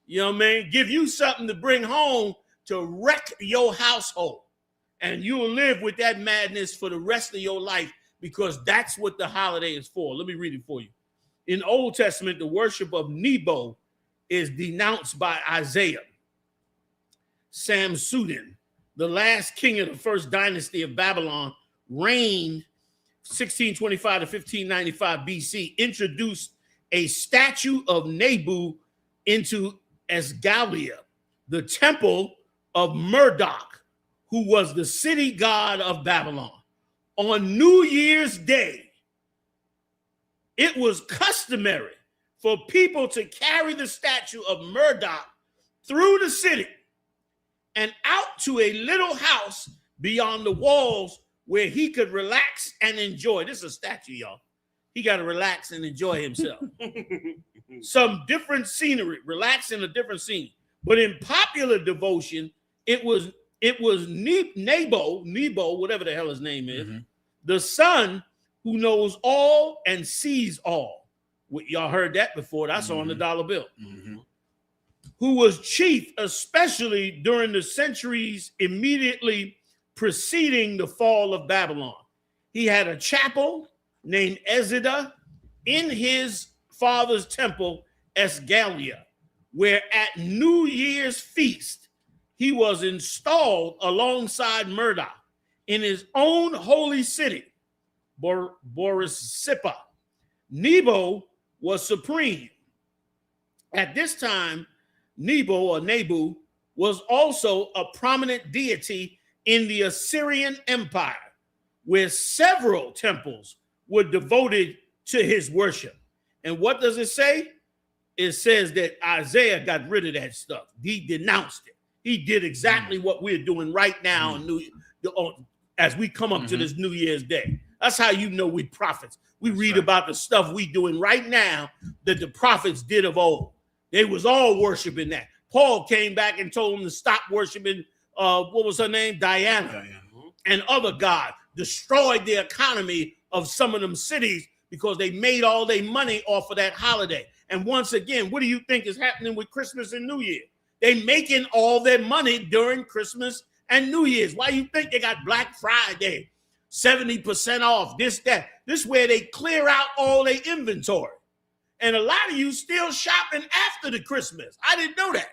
You know what I mean? Give you something to bring home to wreck your household, and you will live with that madness for the rest of your life, because that's what the holiday is for. Let me read it for you. In the Old Testament, the worship of Nebo is denounced by Isaiah. Samsudin, the last king of the first dynasty of Babylon, reigned 1625 to 1595 BC, introduced a statue of Nebu into Esgalia, the temple of Marduk, who was the city god of Babylon. On New Year's Day, it was customary for people to carry the statue of Marduk through the city and out to a little house beyond the walls where he could relax and enjoy. This is a statue, y'all. He got to relax and enjoy himself. some different scenery, relax in a different scene. But in popular devotion, it was Nebo, whatever the hell his name is, the son who knows all and sees all. Y'all heard that before. That's on the dollar bill. Who was chief, especially during the centuries immediately preceding the fall of Babylon. He had a chapel named Ezida in his father's temple, Esgalia, where at New Year's feast, he was installed alongside Murdoch in his own holy city, Borisippa. Nebo was supreme. At this time, Nebo or Nebu was also a prominent deity in the Assyrian Empire, where several temples were devoted to his worship. And what does it say? It says that Isaiah got rid of that stuff. He denounced it. He did exactly what we're doing right now as we come up to this New Year's Day. That's how you know we prophets. We read about the stuff we doing right now that the prophets did of old. They was all worshiping that. Paul came back and told them to stop worshiping, what was her name? Diana. And other gods. Destroyed the economy of some of them cities because they made all their money off of that holiday. And once again, what do you think is happening with Christmas and New Year? They making all their money during Christmas and New Year's. Why you think they got Black Friday, 70% off, this, that? This is where they clear out all their inventory. And a lot of you still shopping after the Christmas. I didn't know that.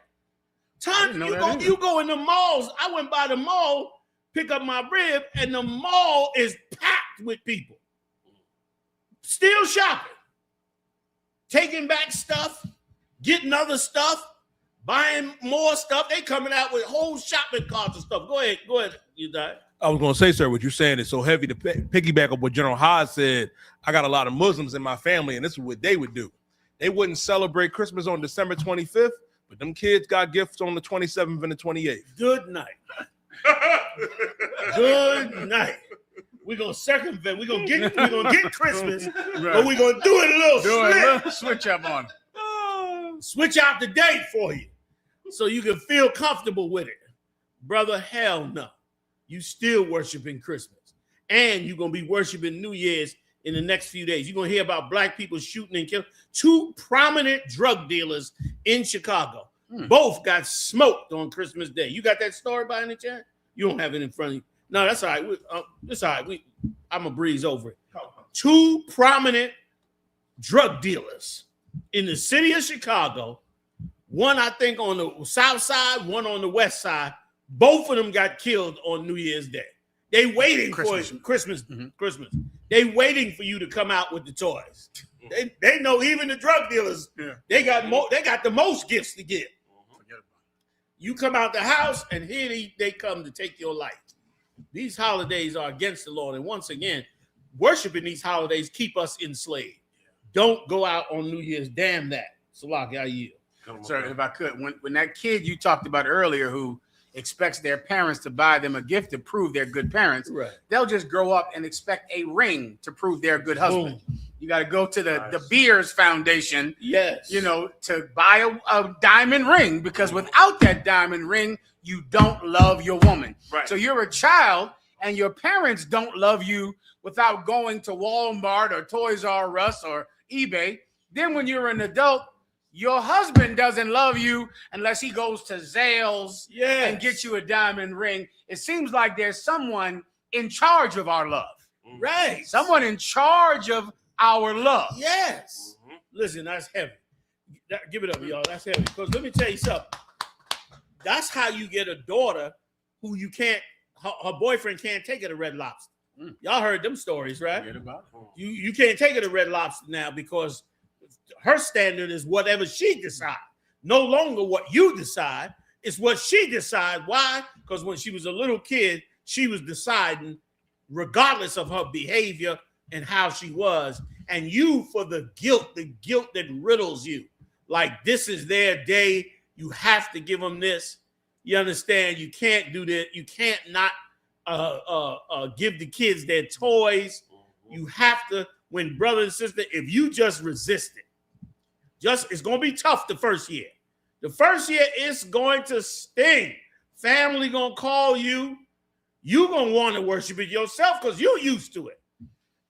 You go in the malls. I went by the mall, pick up my rib, and the mall is packed with people. Still shopping. Taking back stuff, getting other stuff, buying more stuff. They coming out with whole shopping carts and stuff. Go ahead, you die. I was going to say, sir, what you're saying is so heavy to piggyback up what General Haas said. I got a lot of Muslims in my family, and this is what they would do. They wouldn't celebrate Christmas on December 25th, but them kids got gifts on the 27th and the 28th. Good night. Good night. We're gonna circumvent. We're gonna get Christmas, but we're gonna do it a little switch up on it. Switch out the date for you, so you can feel comfortable with it, brother. Hell no, you still worshiping Christmas, and you're gonna be worshiping New Year's in the next few days. You're gonna hear about black people shooting and killing 2 prominent drug dealers in Chicago. Both got smoked on Christmas Day. You got that story by any chance? You don't have it in front of you. No, that's all right. That's all right. I'm going to breeze over it. 2 prominent drug dealers in the city of Chicago. One, I think, on the south side, one on the west side. Both of them got killed on New Year's Day. They waiting for Christmas. They waiting for you to come out with the toys. They know even the drug dealers, they got the most gifts to give. You come out the house, and here they come to take your life. These holidays are against the Lord. And once again, worshiping these holidays keep us enslaved. Don't go out on New Year's. Damn that. Salaki, I yield. Sir, if I could, when that kid you talked about earlier who expects their parents to buy them a gift to prove they're good parents, they'll just grow up and expect a ring to prove they're a good husband. Boom. You got to go to the Beers Foundation, to buy a diamond ring, because without that diamond ring, you don't love your woman. Right. So you're a child, and your parents don't love you without going to Walmart or Toys R Us or eBay. Then when you're an adult, your husband doesn't love you unless he goes to Zales and gets you a diamond ring. It seems like there's someone in charge of our love. Right. Someone in charge of our love. Yes. Listen, that's heavy. Give it up, y'all. That's heavy. Because let me tell you something. That's how you get a daughter who you can't, her boyfriend can't take her to Red Lobster. Y'all heard them stories, right? You can't take her to Red Lobster now because her standard is whatever she decides. No longer what you decide. It's what she decides. Why? Because when she was a little kid, she was deciding, regardless of her behavior and how she was, and you for the guilt that riddles you. Like, this is their day. You have to give them this. You understand? You can't do that. You can't not give the kids their toys. You have to, when brother and sister, if you just resist it, It's going to be tough the first year. The first year is going to sting. Family going to call you. You're going to want to worship it yourself because you're used to it.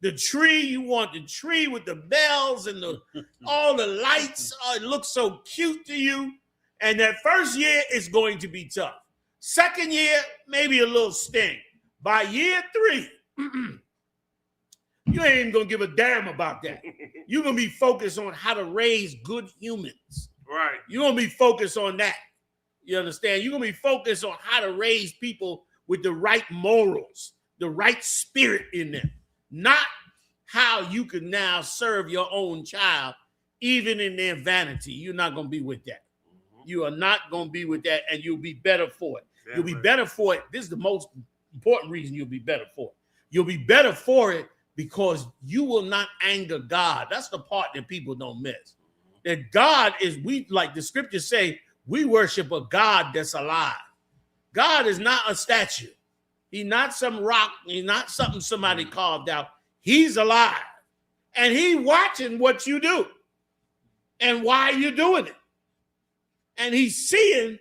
The tree, you want the tree with the bells and all the lights. It looks so cute to you. And that first year is going to be tough. Second year, maybe a little sting. By year 3, you ain't even going to give a damn about that. You're going to be focused on how to raise good humans. Right. You're going to be focused on that. You understand? You're going to be focused on how to raise people with the right morals, the right spirit in them. Not how you can now serve your own child, even in their vanity. You're not going to be with that. You are not going to be with that, and you'll be better for it. You'll be better for it. This is the most important reason you'll be better for it. You'll be better for it because you will not anger God. That's the part that people don't miss. That God is, like the scriptures say, we worship a God that's alive. God is not a statue. He's not some rock. He's not something somebody carved out. He's alive. And he's watching what you do and why you're doing it. And he's seeing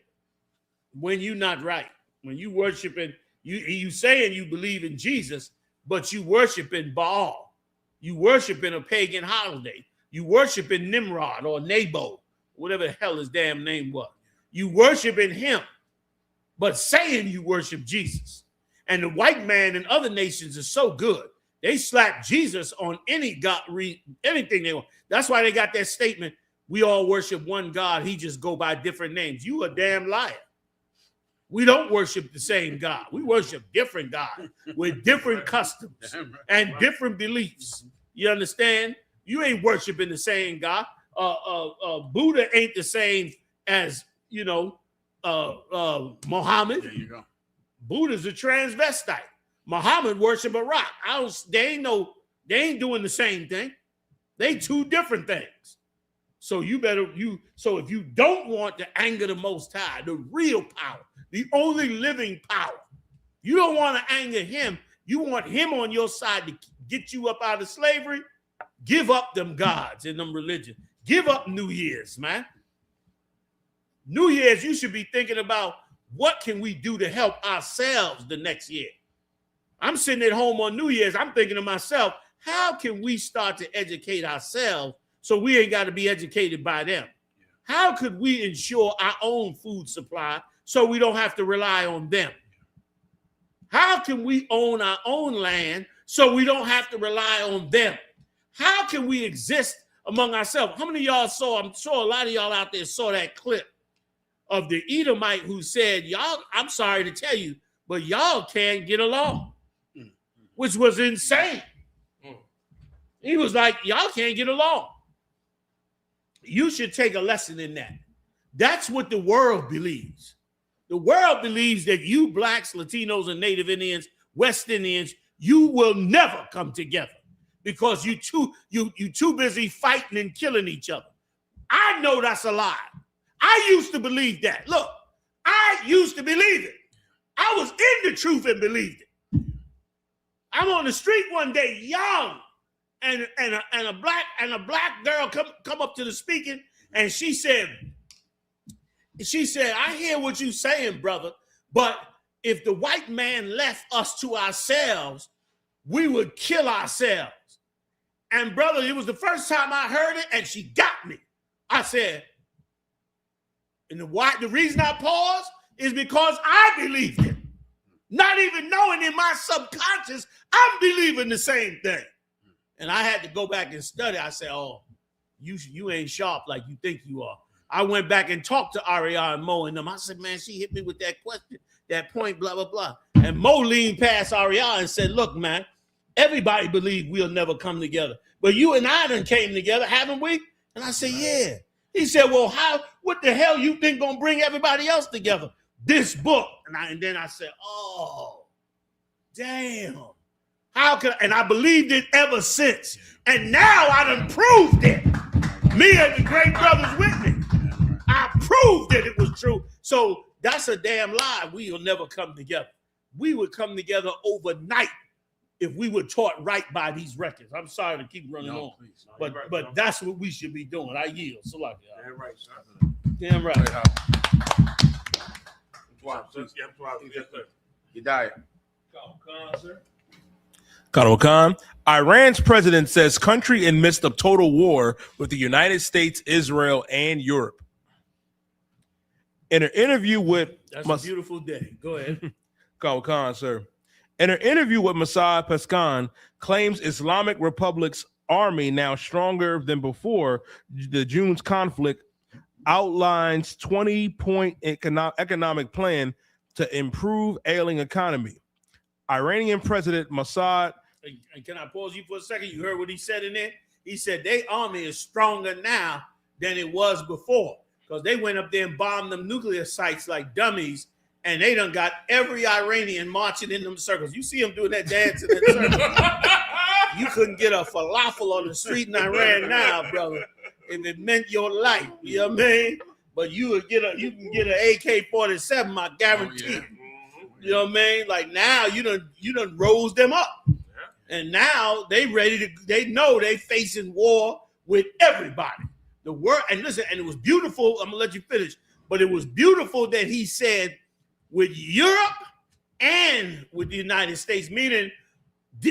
when you're not right. When you worshiping, you saying you believe in Jesus, but you worshiping Baal. You worshiping a pagan holiday. You worshiping Nimrod or Nabo, whatever the hell his damn name was. You worshiping him, but saying you worship Jesus. And the white man in other nations is so good. They slap Jesus on any God, anything they want. That's why they got that statement, we all worship one God. He just go by different names. You a damn liar. We don't worship the same God. We worship different God with different customs and different beliefs. You understand? You ain't worshiping the same God. Buddha ain't the same as, Muhammad. There you go. Buddha's a transvestite. Muhammad worship a rock. They ain't doing the same thing. They two different things. So so if you don't want to anger the Most High, the real power, the only living power, you don't want to anger him. You want him on your side to get you up out of slavery. Give up them gods and them religions. Give up New Year's, man. New Year's, you should be thinking about what can we do to help ourselves the next year. I'm sitting at home on New Year's. I'm thinking to myself, how can we start to educate ourselves so we ain't got to be educated by them? How could we ensure our own food supply so we don't have to rely on them? How can we own our own land so we don't have to rely on them? How can we exist among ourselves? How many of y'all saw, I'm sure a lot of y'all out there saw that clip of the Edomite who said, y'all, I'm sorry to tell you, but y'all can't get along, which was insane. He was like, y'all can't get along. You should take a lesson in that. That's what the world believes. The world believes that you blacks, Latinos, and Native Indians, West Indians, you will never come together because you too busy fighting and killing each other. I know that's a lie. I used to believe that. Look, I used to believe it. I was in the truth and believed it. I'm on the street one day, young, and a black girl come up to the speaking, and she said, I hear what you saying, brother, but if the white man left us to ourselves, we would kill ourselves. And brother, it was the first time I heard it, and she got me. I said, and the reason I paused is because I believed it. Not even knowing in my subconscious, I'm believing the same thing. And I had to go back and study. I said, oh, you ain't sharp like you think you are. I went back and talked to Aria and Mo and them. I said, man, she hit me with that question, that point, blah, blah, blah. And Mo leaned past Aria and said, look, man, everybody believes we'll never come together. But you and I done came together, haven't we? And I said, yeah. He said, well, what the hell you think gonna bring everybody else together? This book. And then I said, oh, damn. And I believed it ever since. And now I done proved it. Me and the great brothers with me. I proved that it was true. So that's a damn lie. We will never come together. We would come together overnight if we were taught right by these records. I'm sorry to keep running on, please. but that's what we should be doing. I yield. So like, Damn right, sir. damn right. Yes, sir. You die. Khan Khan. Iran's president says country in midst of total war with the United States, Israel, and Europe. In an interview with That's a beautiful day. Go ahead. Khan Khan, sir. In an interview with Masad Peskan, claims Islamic Republic's army now stronger than before the June's conflict, outlines 20-point economic plan to improve ailing economy. Iranian President Masad. And can I pause you for a second? You heard what he said in there? He said their army is stronger now than it was before because they went up there and bombed them nuclear sites like dummies, and they done got every Iranian marching in them circles. You see them doing that dance in that circle. You couldn't get a falafel on the street in Iran now, brother, if it meant your life. You know what I mean? But you can get an AK-47, I guarantee you. You know what I mean? Like now you done rose them up. And now they know they facing war with everybody. The world, and listen, and it was beautiful. I'm gonna let you finish, but it was beautiful that he said with Europe and with the United States, meaning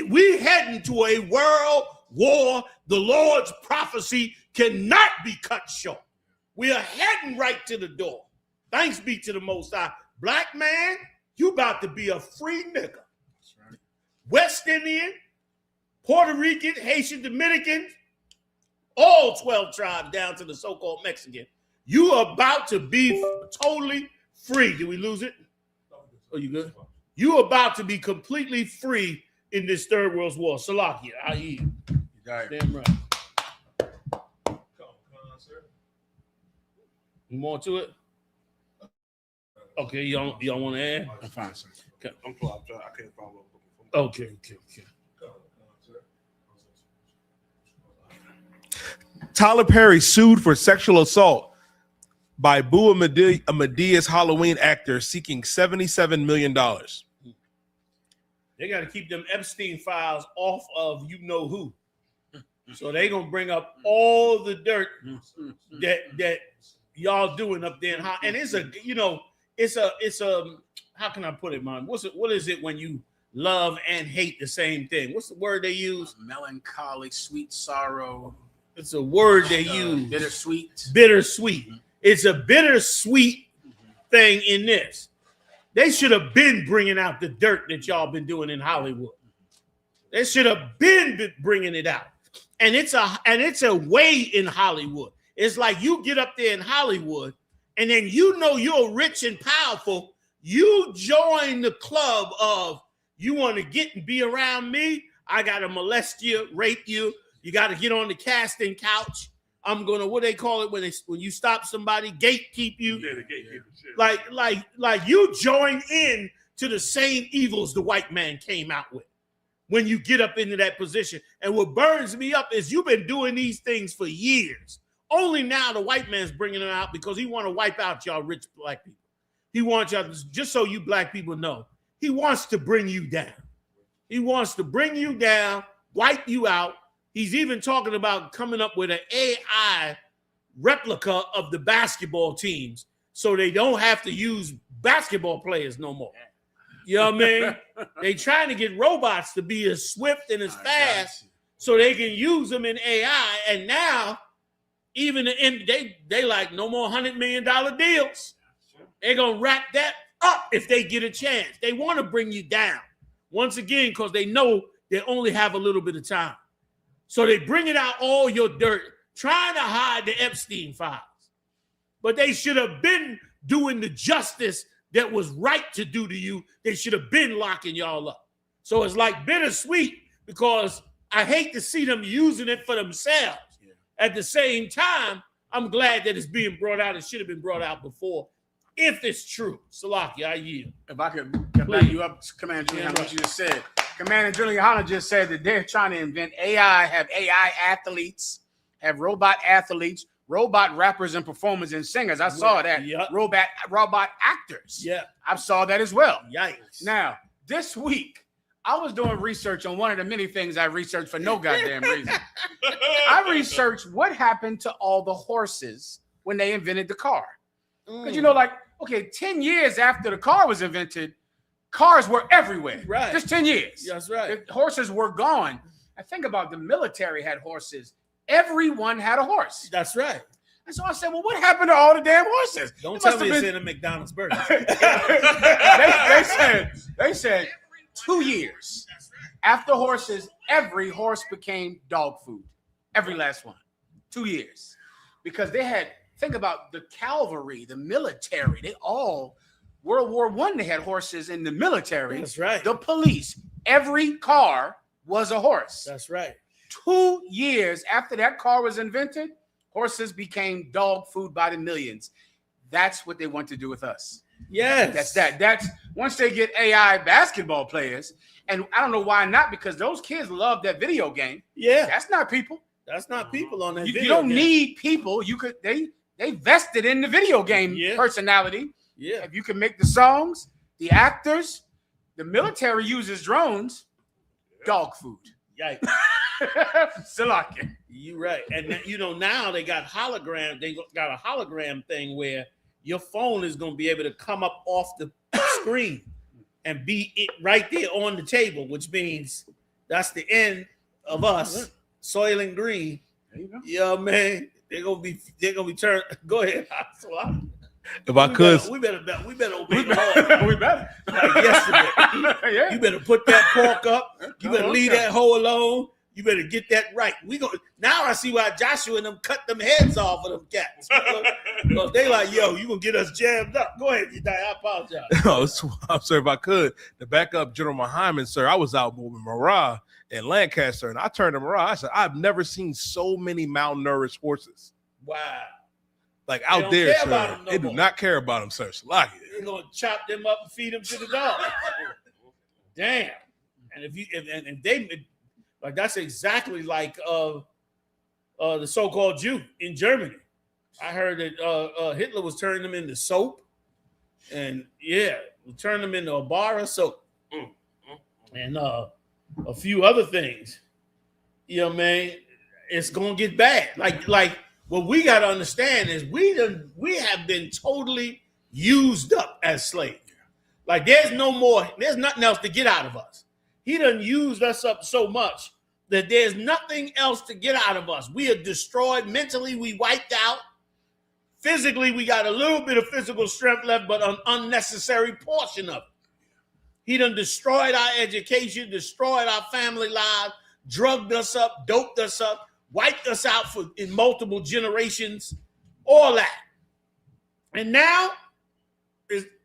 we heading to a world war. The Lord's prophecy cannot be cut short. We are heading right to the door. Thanks be to the Most High. Black man, you about to be a free nigga. That's right. West Indian, Puerto Rican, Haitian, Dominican, all 12 tribes down to the so-called Mexican. You are about to be totally free. Did we lose it? Oh, you good? You are about to be completely free in this third world war. Salakia, I hear you. Damn right. You more to it? Okay, y'all want to add? I'm fine, sir. Okay. I'm close. I can't follow up. Okay. Tyler Perry sued for sexual assault by Boo Amadeus Halloween actor seeking $77 million. They got to keep them Epstein files off of you know who. So they gonna bring up all the dirt that y'all doing up there, and it's a how can I put it, man? What is it when you love and hate the same thing? What's the word they use? Melancholy, sweet sorrow. It's a word they use. Bittersweet. Bittersweet. It's a bittersweet thing in this. They should have been bringing out the dirt that y'all been doing in Hollywood. They should have been bringing it out. And it's a way in Hollywood. It's like you get up there in Hollywood, and then you're rich and powerful. You join the club of you want to get and be around me. I got to molest you, rape you. You got to get on the casting couch. I'm gonna what they call it when you stop somebody, gatekeep you. Yeah, the gatekeeper. Like you join in to the same evils the white man came out with. When you get up into that position. And what burns me up is you've been doing these things for years. Only now the white man's bringing them out because he want to wipe out y'all rich black people. He wants y'all, just so you black people know, he wants to bring you down. He wants to bring you down, wipe you out. He's even talking about coming up with an AI replica of the basketball teams so they don't have to use basketball players no more. You know what I mean? They trying to get robots to be as swift and as fast so they can use them in AI. And now, even they like no more $100 million deals. They're going to wrap that up if they get a chance. They want to bring you down. Once again, because they know they only have a little bit of time. So they bringing out all your dirt, trying to hide the Epstein files. But they should have been doing the justice that was right to do to you. They should have been locking y'all up. So it's like bittersweet because I hate to see them using it for themselves. Yeah. At the same time, I'm glad that it's being brought out. It should have been brought out before. If it's true. Salaki, I yield. If I could back you up, Commander Julian, what you just said. Commander Julian YAHANNA just said that they're trying to invent AI, have AI athletes, have robot athletes, robot rappers and performers and singers. I saw that. Yep. Robot actors. Yeah. I saw that as well. Yikes. Now, this week, I was doing research on one of the many things I researched for no goddamn reason. I researched what happened to all the horses when they invented the car. Because you know, like, okay, 10 years after the car was invented, cars were everywhere. Right. Just 10 years. That's right. The horses were gone. I think about the military had horses. Everyone had a horse. That's right. And so I said, well, what happened to all the damn horses? Don't tell me it's in a McDonald's burger. they said 2 years after horses, every horse became dog food. Every last one. 2 years. Because they had, think about the cavalry, the military, they all, World War I, they had horses in the military. That's right. The police, every car was a horse. That's right. 2 years after that car was invented, horses became dog food by the millions. That's what they want to do with us. Yes. That's once they get AI basketball players, and I don't know why not, because those kids love that video game. Yeah. That's not people. That's not people on that video You don't game. need people. You could they vested in the video game personality. Yeah. If you can make the songs, the actors, the military uses drones, dog food. Yikes. Salaki. You right. And you know, now they got hologram. They got a hologram thing where your phone is going to be able to come up off the screen and be it right there on the table, which means that's the end of us, Soylent Green. There you go. Yeah, man. They're gonna be turned. Go ahead. If I could, we better obey the law. We better. Like yesterday. Yeah. You better put that pork up. You better leave that hoe alone. You better get that right. Now I see why Joshua and them cut them heads off of them cats. Because they like, yo, you gonna get us jammed up. Go ahead, you die. I apologize. I'm sorry, if I could, to back up General Muhammad, sir, I was out with Marah in Lancaster, and I turned to Marah. I said, I've never seen so many malnourished horses. Wow. Like They out don't there, care sir. about them no They do more. not care about them, sir. Like They're gonna chop them up and feed them to the dog. Damn. And if they like, that's exactly like the so-called Jew in Germany. I heard that Hitler was turning them into soap, and turn them into a bar of soap, and a few other things. You know, man, it's gonna get bad. Like what we gotta understand is we have been totally used up as slaves. Like there's nothing else to get out of us. He done used us up so much that there's nothing else to get out of us. We are destroyed. Mentally, we wiped out. Physically, we got a little bit of physical strength left, but an unnecessary portion of it. He done destroyed our education, destroyed our family lives, drugged us up, doped us up, wiped us out in multiple generations, all that. And now,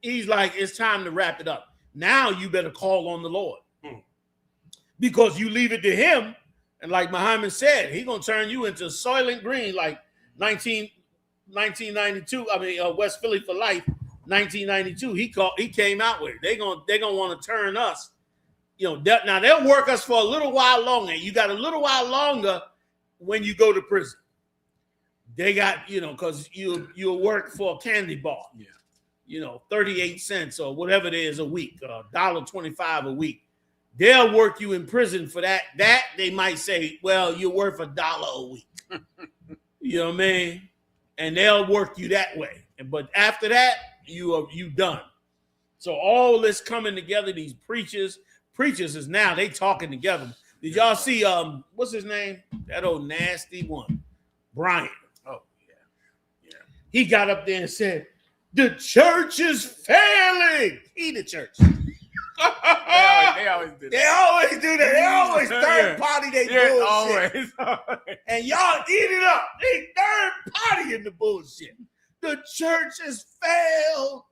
he's like, it's time to wrap it up. Now you better call on the Lord. Because you leave it to him, and like Muhammad said, he's gonna turn you into Soylent Green, like 1992. I mean, West Philly for Life, 1992. He came out with it. They're gonna want to turn us. You know, now they'll work us for a little while longer. You got a little while longer when you go to prison. They got, because you'll work for a candy bar. Yeah. 38 cents or whatever it is a week, $1.25 a week. They'll work you in prison for that. That they might say, well, you're worth $1 a week. You know what I mean? And they'll work you that way. But after that, you done. So all this coming together, these preachers is now they talking together. Did y'all see what's his name? That old nasty one, Brian. Oh yeah. He got up there and said, "The church is failing." He the church. They always do that. They always do that. They always third party they bullshit. Always. And y'all eat it up. They third party in the bullshit. The church has failed.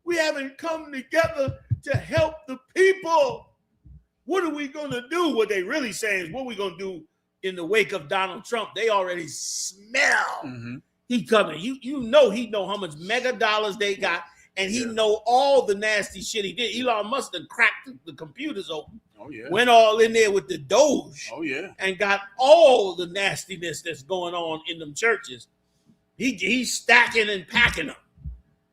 We haven't come together to help the people. What are we going to do? What they really saying is what we going to do in the wake of Donald Trump. They already smell. He coming. You know he know how much mega dollars they got. And he know all the nasty shit he did. Elon Musk done cracked the computers open. Oh, yeah. Went all in there with the Doge. Oh, yeah. And got all the nastiness that's going on in them churches. He's stacking and packing them.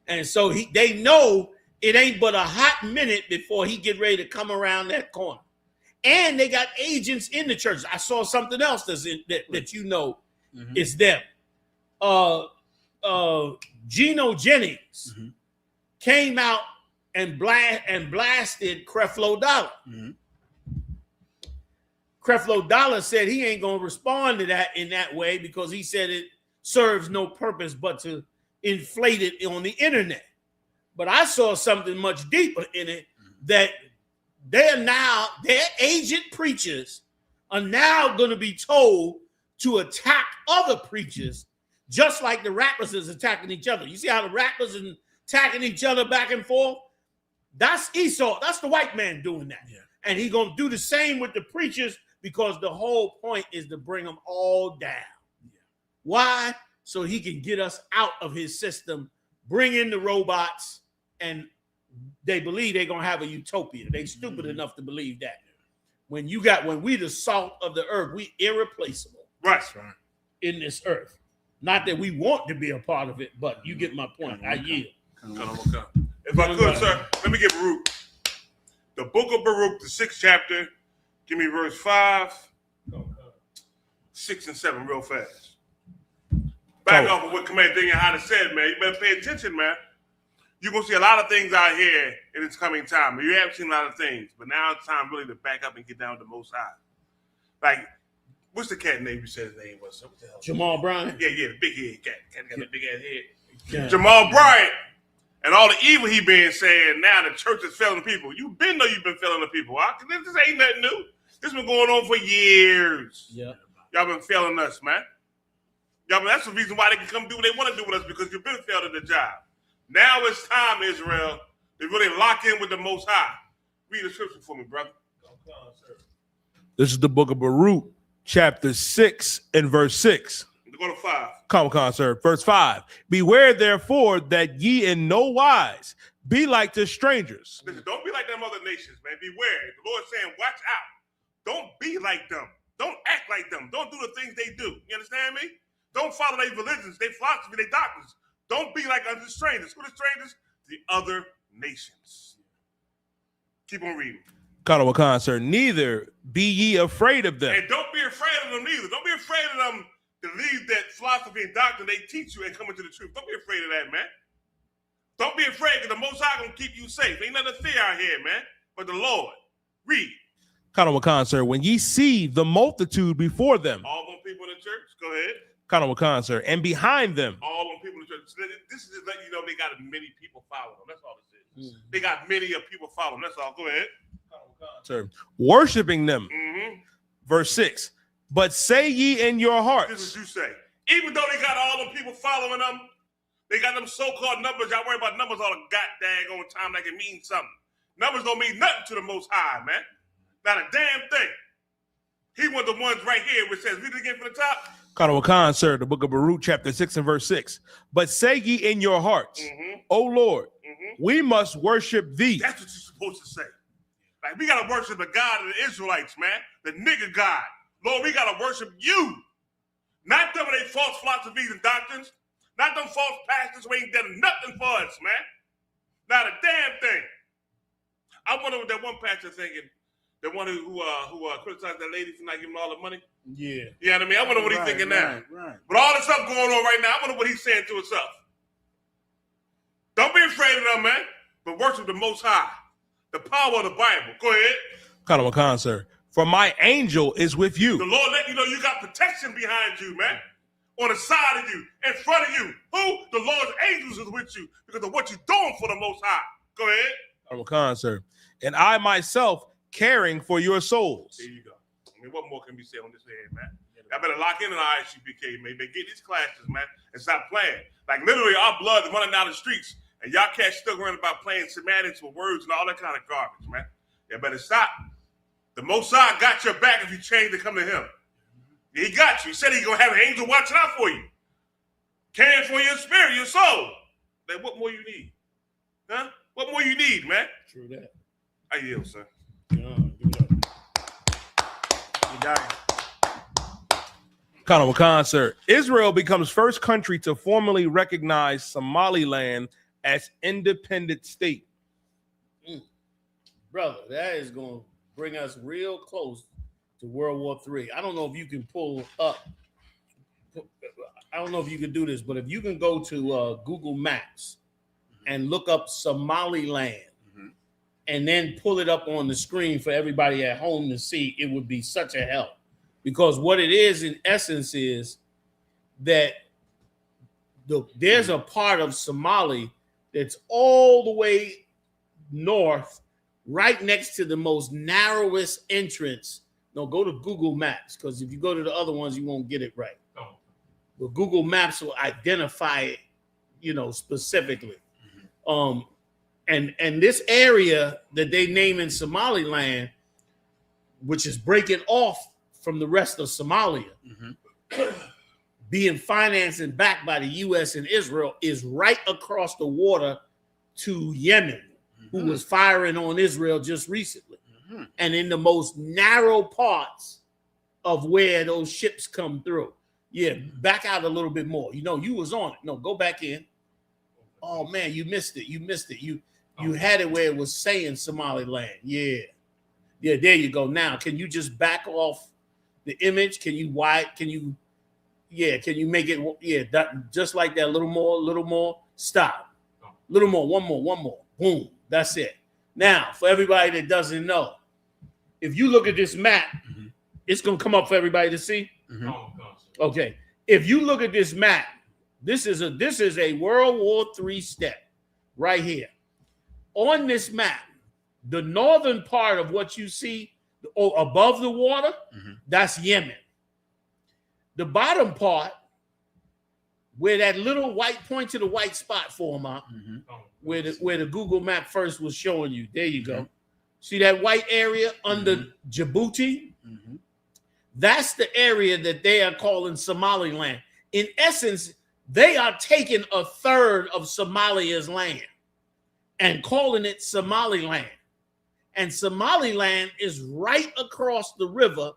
And so they know it ain't but a hot minute before he get ready to come around that corner. And they got agents in the church. I saw something else that you know is them. Geno Jennings came out and blasted Creflo Dollar. Creflo Dollar said he ain't gonna respond to that in that way because he said it serves no purpose but to inflate it on the internet. But I saw something much deeper in it, that their agent preachers are now going to be told to attack other preachers, just like the rappers is attacking each other. You see how the rappers are attacking each other back and forth? That's Esau. That's the white man doing that. Yeah. And he's going to do the same with the preachers, because the whole point is to bring them all down. Yeah. Why? So he can get us out of his system, bring in the robots, and they believe they're gonna have a utopia. They stupid enough to believe that. When we the salt of the earth, we irreplaceable. Right. In this earth. Not that we want to be a part of it, but you get my point. I yield. If I could, sir, let me give Baruch. The book of Baruch, the 6th chapter. Give me verse 5, 6 and 7 real fast. Back off of what Commander YAHANNA said, man. You better pay attention, man. You're going to see a lot of things out here in its coming time. You have seen a lot of things, but now it's time really to back up and get down to the Most High. Like, what's the cat name you said his name was? What the hell? Jamal Bryant? Yeah, the big head cat. Cat got a big ass head. Yeah. Jamal Bryant and all the evil he been saying, now the church is failing the people. You been know you've been failing the people. This ain't nothing new. This been going on for years. Yeah. Y'all been failing us, man. That's the reason why they can come do what they want to do with us, because you've been failed at the job. Now it's time, Israel, to really lock in with the Most High. Read the scripture for me, brother. This is the book of Baruch, chapter 6 and verse 6. Go to 5. Come, sir. Verse 5. Beware, therefore, that ye in no wise be like to strangers. Listen, don't be like them other nations, man. Beware. The Lord's saying, watch out. Don't be like them. Don't act like them. Don't do the things they do. You understand me? Don't follow their religions, their philosophy, their doctrines. Don't be like other strangers. Who are the strangers? The other nations. Keep on reading. Kanawakan, sir. Neither be ye afraid of them. And don't be afraid of them neither. Don't be afraid of them to leave that philosophy and doctrine they teach you and come into the truth. Don't be afraid of that, man. Don't be afraid, because the Most High going to keep you safe. Ain't nothing to fear out here, man, but the Lord. Read. Kanawakan, sir. When ye see the multitude before them. All them people in the church. Go ahead. Kanawakan, sir. And behind them. All them people in the church. This is just letting you know they got many people following them. That's all this is. They got many people following them. That's all. Go ahead. Sir. Worshiping them. Verse 6. But say ye in your hearts. This is what you say. Even though they got all them people following them, they got them so-called numbers. Y'all worry about numbers all the goddamn time like it means something. Numbers don't mean nothing to the Most High, man. Not a damn thing. He was the ones right here which says, read it again from the top. Kanawakan, sir, the book of Baruch, chapter 6 and verse 6. But say ye in your hearts, O Lord, we must worship thee. That's what you're supposed to say. Like, we got to worship the God of the Israelites, man. The nigga God. Lord, we got to worship you. Not them with their false philosophies and doctrines. Not them false pastors who ain't done nothing for us, man. Not a damn thing. I wonder what that one pastor thinking. The one who criticized that lady for not giving all the money. Yeah. You know what I mean? I wonder what he's thinking now. Right. But all this stuff going on right now, I wonder what he's saying to himself. Don't be afraid of them, man, but worship the Most High. The power of the Bible. Go ahead. Kanawakan, sir. For my angel is with you. The Lord let you know you got protection behind you, man. On the side of you, in front of you. Who? The Lord's angels is with you because of what you're doing for the Most High. Go ahead. Kanawakan, sir. And I myself caring for your souls. There you go. I mean, what more can be said on this head, man? I better lock in an I.S.U.P.K, man. They get these classes, man, and stop playing. Like, literally, our blood is running down the streets, and y'all cats still running about playing semantics with words and all that kind of garbage, man. You better stop. The Most High got your back if you change to come to him. He got you. He said he's going to have an angel watching out for you. Caring for your spirit, your soul. Like, what more you need? Huh? What more you need, man? True that. I yield, sir. Kanawakan, sir. Israel becomes first country to formally recognize Somaliland as independent state. Brother, that is going to bring us real close to World War III. I don't know if you can pull up. I don't know if you can do this, but if you can go to Google Maps and look up Somaliland and then pull it up on the screen for everybody at home to see, it would be such a help. Because what it is in essence is that there's a part of Somali that's all the way north, right next to the most narrowest entrance. No, go to Google Maps, because if you go to the other ones, you won't get it right. But Google Maps will identify it, you know, specifically. And this area that they name in Somaliland, which is breaking off from the rest of Somalia, being financed and backed by the U.S. and Israel, is right across the water to Yemen, who was firing on Israel just recently. And in the most narrow parts of where those ships come through. Yeah, back out a little bit more. You know, you was on it. No, go back in. Oh, man, you missed it. You missed it. You had it where it was saying Somaliland. Yeah. Yeah, there you go. Now, can you just back off the image? Can you can you make it, just like that, a little more, stop. A little more, one more, boom, that's it. Now, for everybody that doesn't know, if you look at this map, it's going to come up for everybody to see. Okay, if you look at this map, this is a World War III step right here. On this map, the northern part of what you see above the water, that's Yemen. The bottom part, where that little white point to the white spot form up, where the Google map first was showing you. There you go. See that white area under Djibouti? That's the area that they are calling Somaliland. In essence, they are taking a third of Somalia's land and calling it Somaliland. And Somaliland is right across the river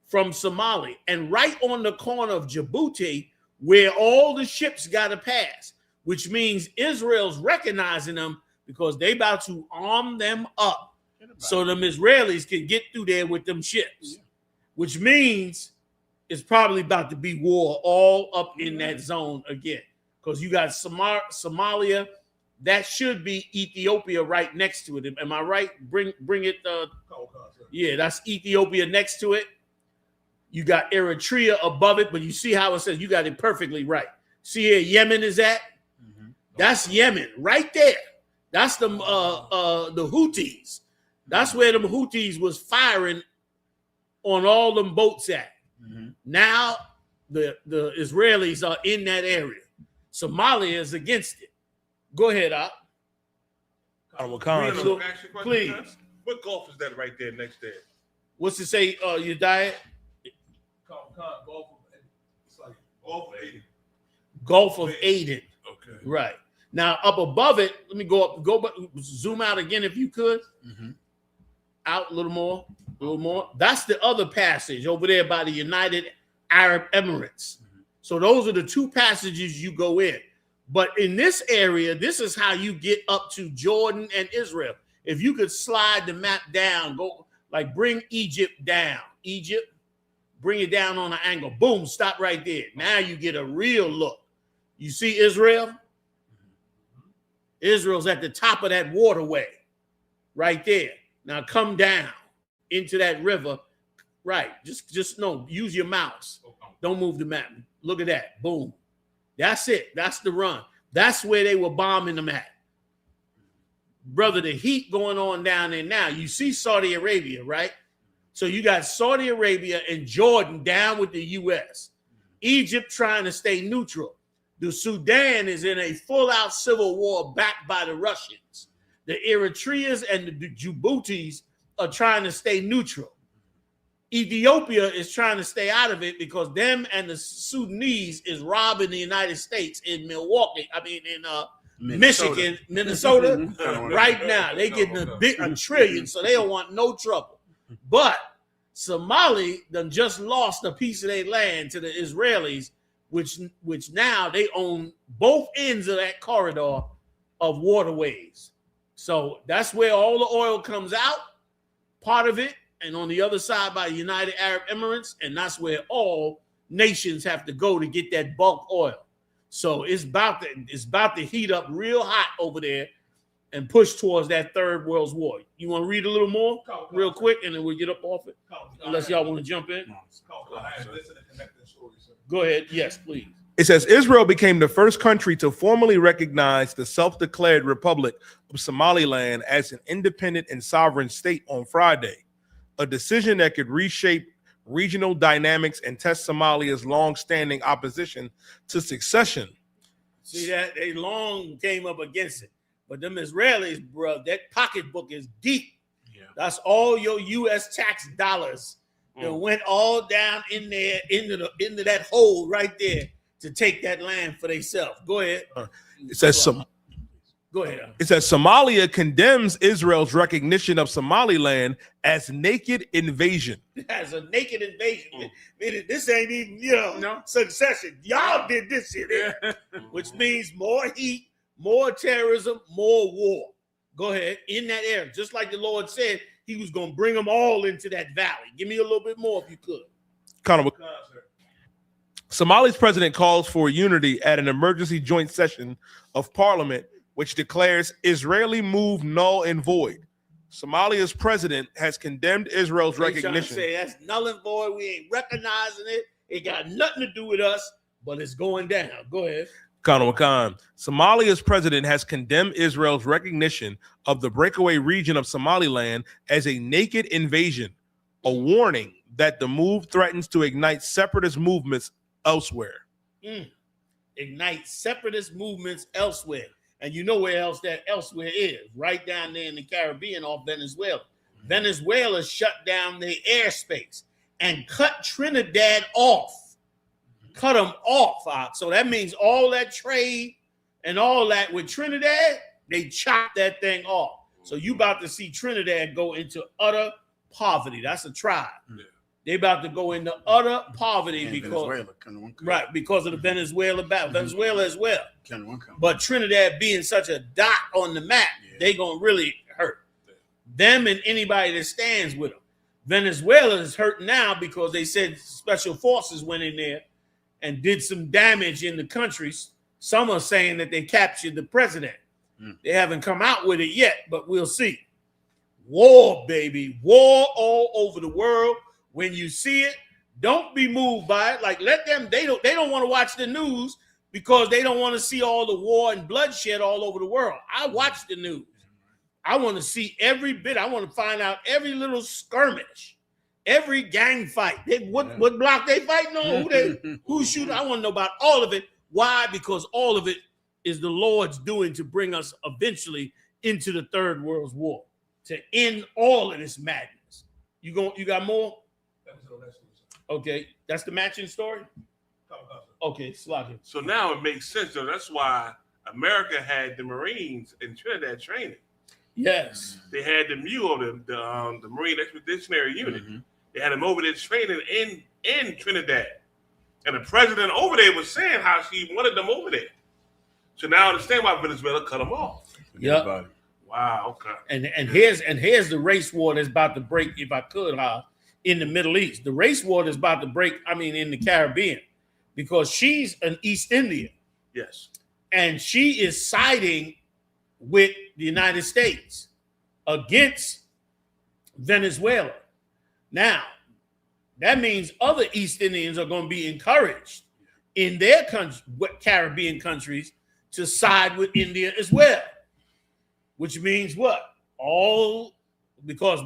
from Somalia and right on the corner of Djibouti, where all the ships got to pass, which means Israel's recognizing them because they about to arm them up so them Israelis can get through there with them ships, which means it's probably about to be war all up in that zone again, because you got Somalia. That should be Ethiopia right next to it. Am I right? Bring it. Yeah, that's Ethiopia next to it. You got Eritrea above it, but you see how it says, you got it perfectly right. See here, Yemen is at? That's Yemen right there. That's the Houthis. That's where the Houthis was firing on all them boats at. Now the Israelis are in that area. Somalia is against it. Go ahead, Op. Please. What Gulf is that right there next there? What's it say, your diet? Gulf of Aden. Okay. Right. Now up above it, let me go zoom out again if you could. Out a little more. That's the other passage over there by the United Arab Emirates. So those are the two passages you go in. But in this area, this is how you get up to Jordan and Israel. If you could slide the map down, go like bring Egypt down. Egypt, bring it down on an angle. Boom, stop right there. Now you get a real look. You see Israel? Israel's at the top of that waterway right there. Now come down into that river. Right. Just no, use your mouse. Don't move the map. Look at that. Boom. That's it. That's the run. That's where they were bombing them at. Brother, the heat going on down there now. You see Saudi Arabia, right? So you got Saudi Arabia and Jordan down with the U.S. Egypt trying to stay neutral. The Sudan is in a full-out civil war backed by the Russians. The Eritreas and the Djiboutis are trying to stay neutral. Ethiopia is trying to stay out of it because them and the Sudanese is robbing the United States in Michigan, Minnesota. Right now, they getting a trillion, so they don't want no trouble. But Somali done just lost a piece of their land to the Israelis, which now they own both ends of that corridor of waterways. So that's where all the oil comes out part of it, and on the other side by the United Arab Emirates, and that's where all nations have to go to get that bulk oil. So it's about to heat up real hot over there and push towards that third world war. You want to read a little more real quick, and then we'll get up off it? Unless y'all want to jump in. Go ahead. Yes, please. It says Israel became the first country to formally recognize the self-declared Republic of Somaliland as an independent and sovereign state on Friday, a decision that could reshape regional dynamics and test Somalia's long-standing opposition to secession. See that? They long came up against it. But them Israelis, bro, that pocketbook is deep. Yeah. That's all your U.S. tax dollars that went all down in there into that hole right there to take that land for themselves. Go ahead. It says Go ahead. It says Somalia condemns Israel's recognition of Somaliland as naked invasion. As a naked invasion. This ain't even, succession. Y'all did this shit. Which means more heat, more terrorism, more war. Go ahead. In that area. Just like the Lord said, he was going to bring them all into that valley. Give me a little bit more if you could. Somalia's president calls for unity at an emergency joint session of parliament, which declares Israeli move null and void. Somalia's president has condemned Israel's recognition. Say that's null and void. We ain't recognizing it. It got nothing to do with us, but it's going down. Go ahead. Somalia's president has condemned Israel's recognition of the breakaway region of Somaliland as a naked invasion, a warning that the move threatens to ignite separatist movements elsewhere. Ignite separatist movements elsewhere. And you know where else that elsewhere is? Right down there in the Caribbean off Venezuela. Venezuela shut down their airspace and cut Trinidad off. Cut them off. So that means all that trade and all that with Trinidad, they chopped that thing off. So you about to see Trinidad go into utter poverty. That's a tribe. Yeah. They about to go into utter poverty because of the Venezuela battle. Venezuela as well. But Trinidad being such a dot on the map, they gonna really hurt them and anybody that stands with them. Venezuela is hurting now because they said special forces went in there and did some damage in the countries. Some are saying that they captured the president. They haven't come out with it yet, but we'll see. War, baby. War all over the world. When you see it, don't be moved by it. Like, let them, they don't want to watch the news because they don't want to see all the war and bloodshed all over the world. I watch the news. I want to see every bit. I want to find out every little skirmish, every gang fight. What block they fighting on? Who's shooting? I want to know about all of it. Why? Because all of it is the Lord's doing to bring us eventually into the Third World War, to end all of this madness. You got more? Okay, that's the matching story? Okay, Slocky. So now it makes sense. So that's why America had the Marines in Trinidad training. Yes. They had the MU, the Marine Expeditionary Unit. They had them over there training in Trinidad. And the president over there was saying how she wanted them over there. So now I understand why Venezuela cut them off. Yep. Wow, okay. And here's the race war that's about to break, if I could, in the Middle East. The race war that's about to break, in the Caribbean, because she's an East Indian. Yes. And she is siding with the United States against Venezuela. Now, that means other East Indians are going to be encouraged in their Caribbean countries to side with India as well. Which means what? Because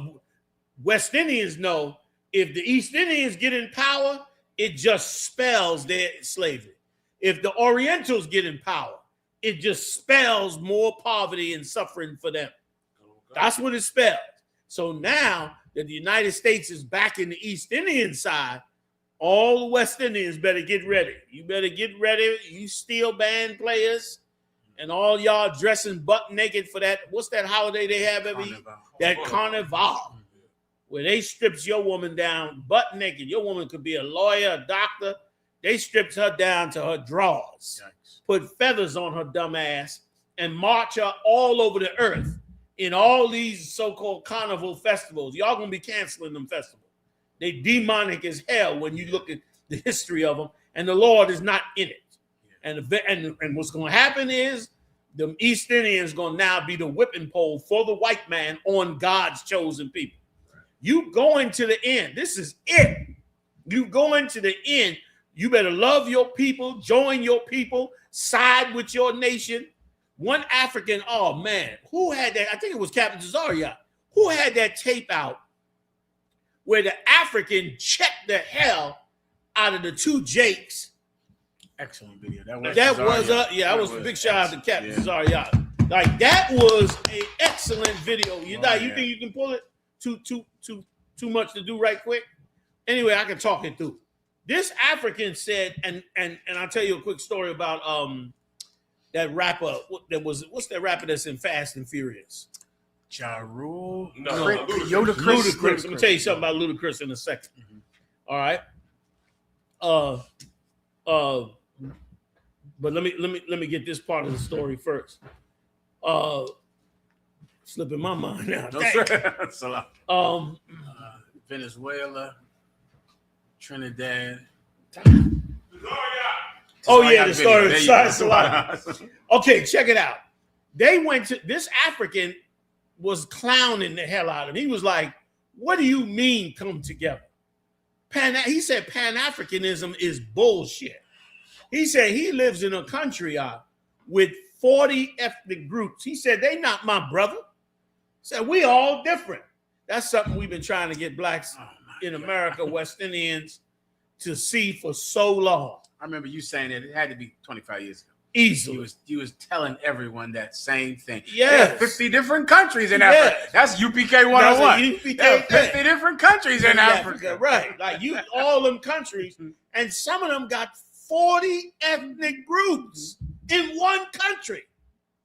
West Indians know if the East Indians get in power, it just spells their slavery. If the Orientals get in power, it just spells more poverty and suffering for them. That's what it spells. So now that the United States is back in the East Indian side, all the West Indians better get ready. You better get ready. You steel band players and all y'all dressing butt naked for that. What's that holiday they have every year? That Carnival, where they strips your woman down butt naked. Your woman could be a lawyer, a doctor. They stripped her down to her drawers, put feathers on her dumb ass, and march her all over the earth in all these so-called carnival festivals. Y'all gonna be canceling them festivals. They demonic as hell when you look at the history of them, and the Lord is not in it. And what's gonna happen is the East Indians gonna now be the whipping pole for the white man on God's chosen people. You going to the end. This is it. You going to the end. You better love your people, join your people, side with your nation. One African, oh man, who had that? I think it was Captain Cesario. Who had that tape out where the African checked the hell out of the two Jakes? Excellent video. That was a big shout out to Captain Cesario. Like that was an excellent video. You think you can pull it? Too much to do right quick. Anyway, I can talk it through. This African said, and I'll tell you a quick story about that rapper. What's that rapper that's in Fast and Furious? Ja Rule. No, Ludacris. Let me tell you something about Ludacris in a second. All right. But let me get this part of the story first. Slipping my mind now. Venezuela, Trinidad. Oh yeah, the story. Okay, check it out. They went to this African was clowning the hell out of him. He was like, "What do you mean come together?" He said Pan-Africanism is bullshit. He said he lives in a country with 40 ethnic groups. He said they not my brother. He said we all different. That's something we've been trying to get blacks in America, West Indians, to see for so long. I remember you saying it had to be 25 years ago. Easily. He was telling everyone that same thing. Yes. There are 50 different countries in Africa. That's UPK 101. There are 50 different countries in Africa. Right. Like all them countries. And some of them got 40 ethnic groups in one country.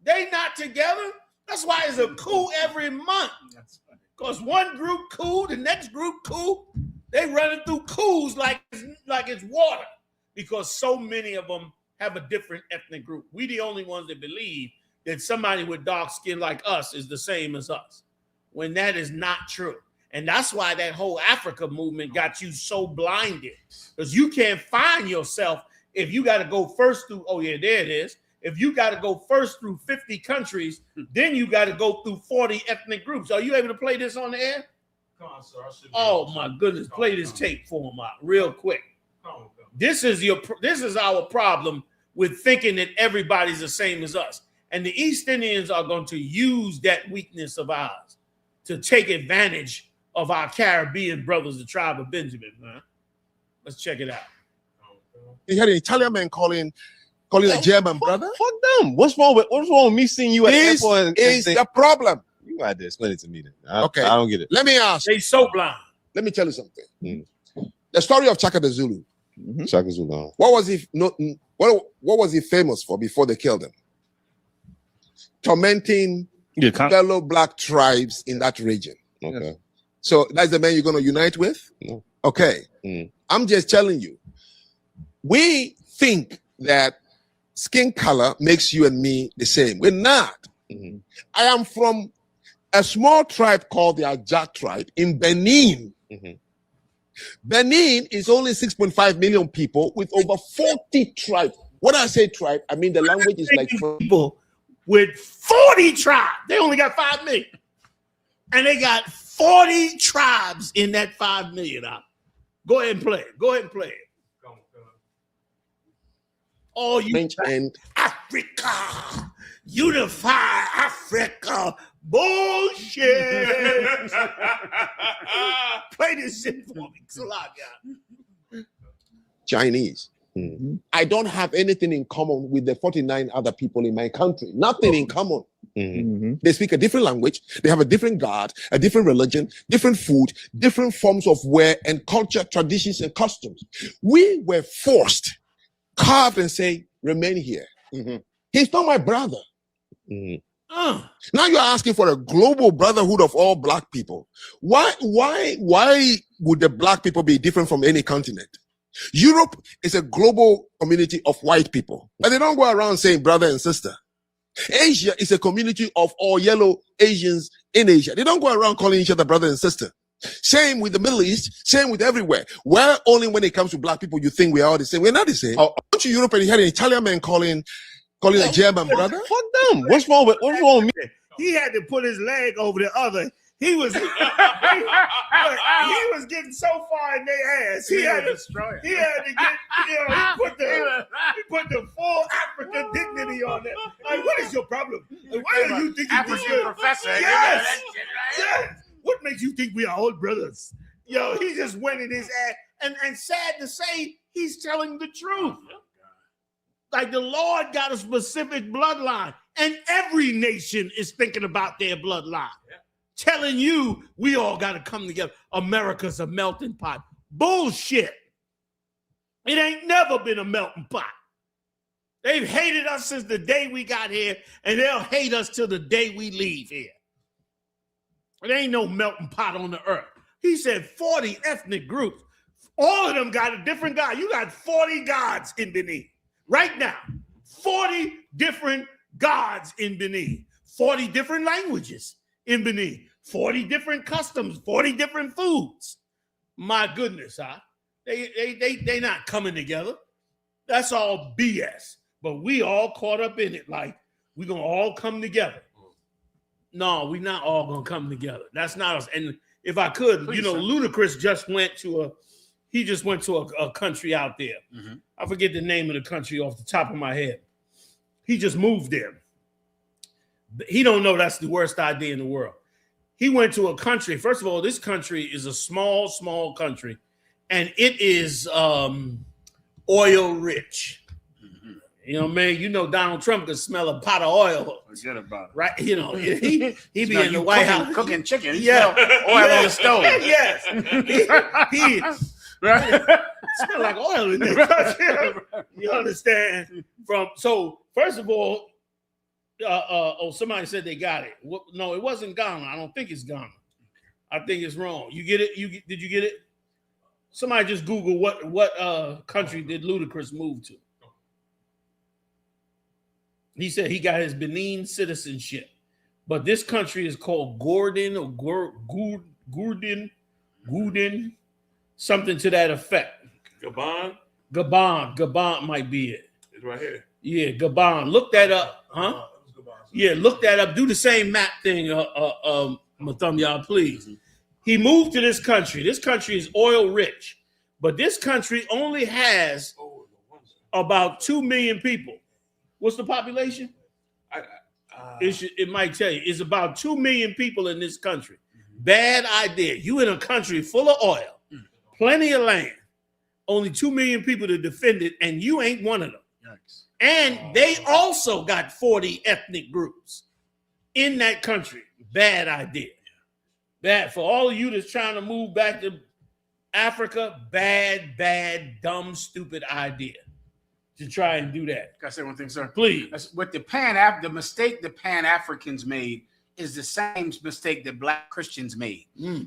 They not together. That's why it's a coup every month. Because one group coup, the next group coup. They running through coups like it's water. Because so many of them have a different ethnic group. We the only ones that believe that somebody with dark skin like us is the same as us, when that is not true. And that's why that whole Africa movement got you so blinded, because you can't find yourself if you got to go first through, oh yeah, there it is. If you got to go first through 50 countries, then you got to go through 40 ethnic groups. Are you able to play this on the air? Come on, sir. Oh my goodness, play this tape for him out real quick. This is our problem with thinking that everybody's the same as us. And the East Indians are going to use that weakness of ours to take advantage of our Caribbean brothers, the tribe of Benjamin, man. Let's check it out. You had an Italian man calling a German brother? Fuck them. What's wrong with me seeing you at the airport? This is the problem. You got to explain it to me then. Okay. I don't get it. Let me ask. They so blind. Let me tell you something. The story of Chaka the Zulu. Chaka Zulu. What was he famous for before they killed him? Tormenting fellow black tribes in that region. Okay. So that's the man you're going to unite with? No. Okay. I'm just telling you. We think that skin color makes you and me the same. We're not. I am from a small tribe called the Ajak tribe in Benin. Benin is only 6.5 million people with over 40 tribes. When I say tribe, I mean the language is like people with 40 tribes. They only got 5 million. And they got 40 tribes in that 5 million. Go ahead and play it. Go ahead and play it. Oh, you and Africa, unify Africa, bullshit. Play this shit for me. It's a lot, guy. Chinese. I don't have anything in common with the 49 other people in my country. Nothing in common. They speak a different language. They have a different God, a different religion, different food, different forms of wear and culture, traditions, and customs. We were forced, carved, and say, remain here. He's not my brother. Now you're asking for a global brotherhood of all black people. Why would the black people be different from any continent? Europe is a global community of white people, but they don't go around saying brother and sister. Asia is a community of all yellow Asians in Asia. They don't go around calling each other brother and sister. Same with the Middle East, same with everywhere. Where only when it comes to black people, you think we are all the same. We're not the same. Oh, to Europe and you had an Italian man calling a German brother? Fuck them. What's wrong with me? He had to put his leg over the other. He was getting so far in their ass. He had to get, he put the full African dignity on it. Like, what is your problem? Like, why do you think African professor? Yes. What makes you think we are old brothers? Yo, he just went in his ass. And sad to say, he's telling the truth. Like, the Lord got a specific bloodline, and every nation is thinking about their bloodline. Telling you we all got to come together. America's a melting pot. Bullshit. It ain't never been a melting pot. They've hated us since the day we got here, and they'll hate us till the day we leave here. There ain't no melting pot on the earth. He said 40 ethnic groups. All of them got a different God. You got 40 gods in Benin right now. 40 different gods in Benin. 40 different languages in Benin. 40 different customs. 40 different foods. My goodness, huh? They not coming together. That's all BS. But we all caught up in it. Like, we're going to all come together. No, we're not all going to come together. That's not us. And if I could, please, Ludacris just went to a country out there. Mm-hmm. I forget the name of the country off the top of my head. He just moved there. He don't know that's the worst idea in the world. He went to a country. First of all, this country is a small, small country, and it is oil rich. Mm-hmm. You know, man, Donald Trump could smell a pot of oil. Forget about it. Right? He be in the White House cooking chicken. Yeah. Oil on the stove. Yes. He right. Smell like oil in there. You understand? So first of all, somebody said they got it. No, it wasn't Ghana. I don't think it's Ghana. I think it's wrong. You get it? Did you get it? Somebody just Google what country did Ludacris move to? He said he got his Benin citizenship, but this country is called Gordon or Gordon, something to that effect. Gabon might be it. It's right here. Yeah, Gabon. Look that up, huh? Yeah, look that up. Do the same map thing, Mathum, please. Mm-hmm. He moved to this country. This country is oil rich, but this country only has about 2 million people. What's the population? It might tell you. It's about 2 million people in this country. Mm-hmm. Bad idea. You in a country full of oil, plenty of land, only 2 million people to defend it, and you ain't one of them. Yikes. And they also got 40 ethnic groups in that country. Bad idea. Bad for all of you that's trying to move back to Africa. Bad, dumb, stupid idea to try and do that. Can I say one thing, sir? Please. With the mistake the Pan-Africans made is the same mistake that Black Christians made.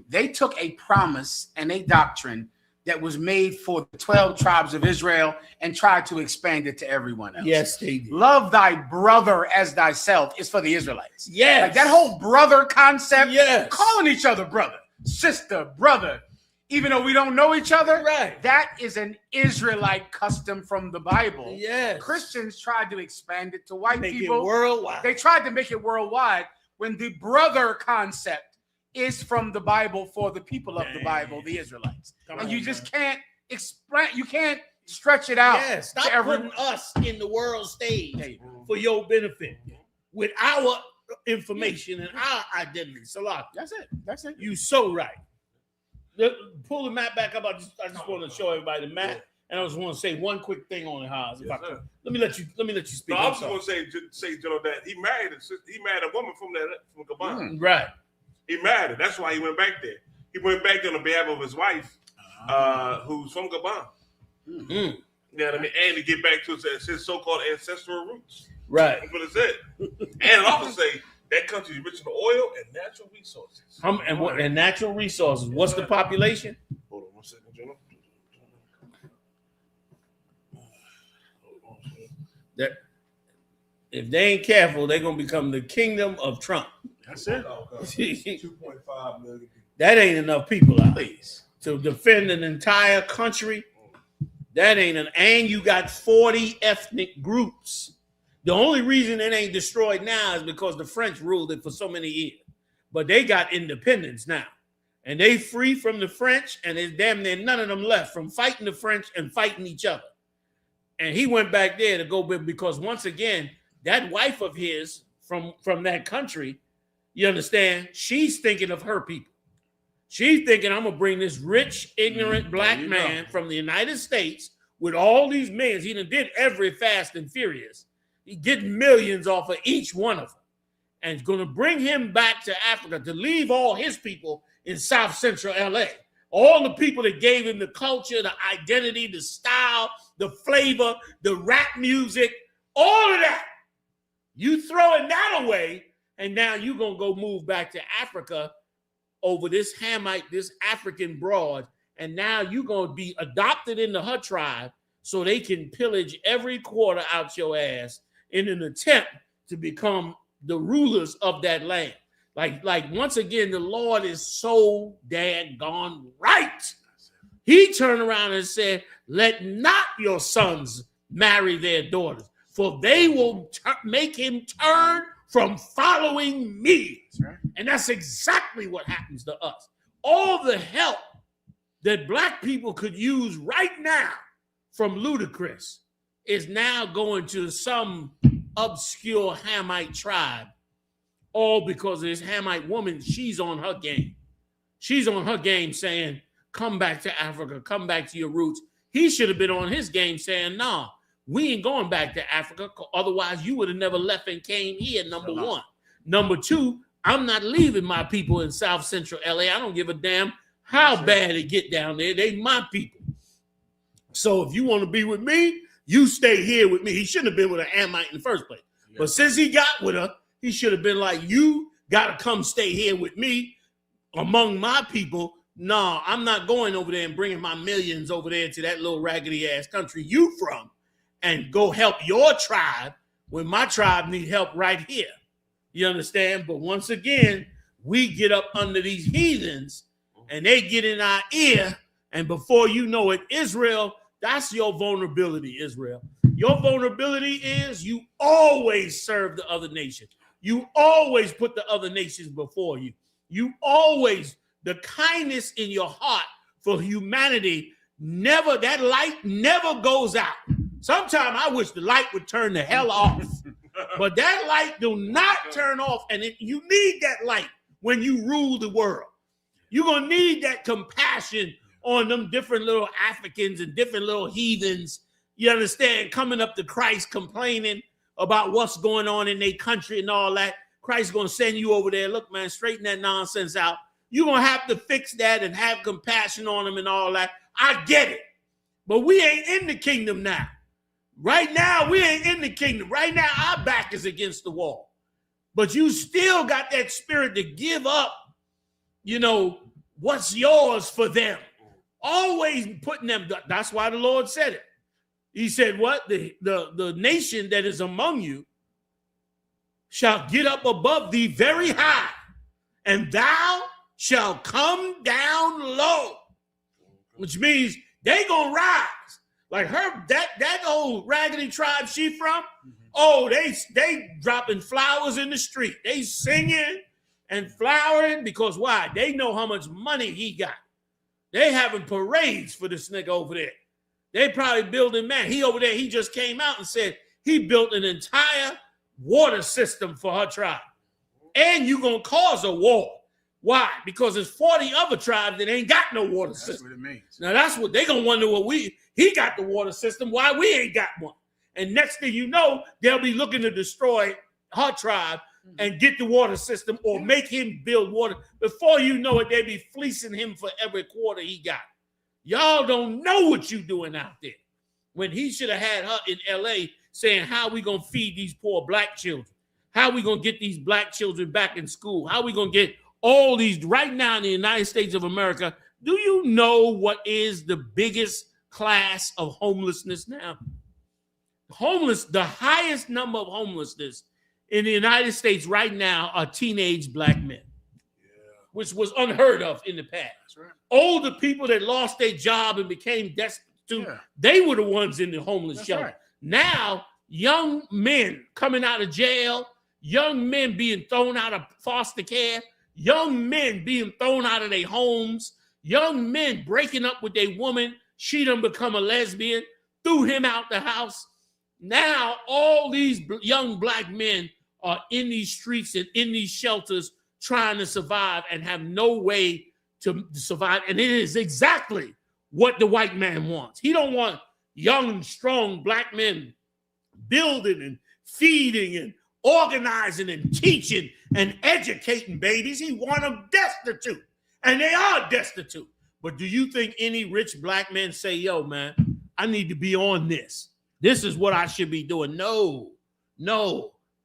They took a promise and a doctrine that was made for the 12 tribes of Israel and tried to expand it to everyone else. Yes, they did. Love thy brother as thyself is for the Israelites. Yes. Like that whole brother concept, yes. Calling each other brother, sister, brother, even though we don't know each other, right? That is an Israelite custom from the Bible. Yes. Christians tried to expand it to white make people. It worldwide. They tried to make it worldwide when the brother concept is from the Bible for the people of the Bible, the Israelites. And you just can't explain, you can't stretch it out. Yes, stop putting us in the world stage for your benefit with our information and our identity. Salah. That's it. You so right. Pull the map back up. I just want to show everybody the map, and I just want to say one quick thing on it, Haas. If I could. Let me let you speak. No, I was just going to say, Joe, that he married a woman from Gabon. Right. He married her. That's why he went back there. He went back there on behalf of his wife, who's from Gabon. Mm-hmm. You know what I mean? And to get back to his so-called ancestral roots. Right. That's what it said. And it also say that country is rich in oil and natural resources. And natural resources. What's the population? Hold on 1 second, General. That if they ain't careful, they're gonna become the kingdom of Trump. That's it. 2.5 million. That ain't enough people out to defend an entire country. That ain't and you got 40 ethnic groups. The only reason it ain't destroyed now is because the French ruled it for so many years. But they got independence now. And they free from the French, and there's damn near none of them left from fighting the French and fighting each other. And he went back there to go because once again, that wife of his from that country, you understand, she's thinking of her people. She's thinking, I'm going to bring this rich, ignorant black man from the United States with all these millions. He done did every Fast and Furious. He get millions off of each one of them. And going to bring him back to Africa to leave all his people in South Central LA. All the people that gave him the culture, the identity, the style, the flavor, the rap music, all of that. You throwing that away, and now you're going to go move back to Africa over this Hamite, this African broad, and now you're going to be adopted into her tribe so they can pillage every quarter out your ass in an attempt to become the rulers of that land. Like once again, the Lord is so daggone right. He turned around and said, let not your sons marry their daughters, for they will make him turn from following me. Right. And that's exactly what happens to us. All the help that black people could use right now from Ludacris is now going to some obscure Hamite tribe, all because of this Hamite woman. She's on her game. She's on her game saying, come back to Africa, come back to your roots. He should have been on his game saying, nah, we ain't going back to Africa. Otherwise, you would have never left and came here, number one. Number two, I'm not leaving my people in South Central LA. I don't give a damn how bad it get down there. They my people. So if you want to be with me, you stay here with me. He shouldn't have been with an Amite in the first place. Yeah. But since he got with her, he should have been like, you got to come stay here with me among my people. No, I'm not going over there and bringing my millions over there to that little raggedy ass country you from and go help your tribe when my tribe need help right here. You understand? But once again, we get up under these heathens and they get in our ear. And before you know it, Israel, that's your vulnerability, Israel. Your vulnerability is you always serve the other nation. You always put the other nations before you. You always, the kindness in your heart for humanity, never, that light never goes out. Sometimes I wish the light would turn the hell off. But that light do not turn off. And you need that light when you rule the world. You're going to need that compassion on them different little Africans and different little heathens, you understand, coming up to Christ complaining about what's going on in their country and all that. Christ's going to send you over there. Look, man, straighten that nonsense out. You're going to have to fix that and have compassion on them and all that. I get it. But we ain't in the kingdom now. Right now, we ain't in the kingdom. Right now, our back is against the wall. But you still got that spirit to give up, you know, what's yours for them. Always putting them. That's why the Lord said it. He said, what? The nation that is among you shall get up above thee very high, and thou shalt come down low. Which means they gonna rise. Like her, that old raggedy tribe she from, oh, they dropping flowers in the street. They singing and flowering because why? They know how much money he got. They having parades for this nigga over there. They probably building, man, he over there, he just came out and said he built an entire water system for her tribe. And you gonna cause a war. Why? Because there's 40 other tribes that ain't got no water system. That's what it means. Now that's what they gonna wonder what he got the water system, why we ain't got one. And next thing you know, they'll be looking to destroy her tribe and get the water system or make him build water. Before you know it, they be fleecing him for every quarter he got. Y'all don't know what you doing out there. When he should have had her in LA saying, how we gonna feed these poor black children? How we gonna get these black children back in school? How we gonna get all these right now in the United States of America? Do you know what is the biggest class of homelessness now? The highest number of homelessness in the United States right now are teenage black men, which was unheard of in the past. That's right. Older people that lost their job and became destitute, they were the ones in the homeless shelter. Right. Now, young men coming out of jail, young men being thrown out of foster care, young men being thrown out of their homes, young men breaking up with a woman, she done become a lesbian, threw him out the house. Now, all these young black men are in these streets and in these shelters trying to survive and have no way to survive. And it is exactly what the white man wants. He don't want young, strong black men building and feeding and organizing and teaching and educating babies. He want them destitute. And they are destitute. But do you think any rich black men say, yo, man, I need to be on this. This is what I should be doing. No.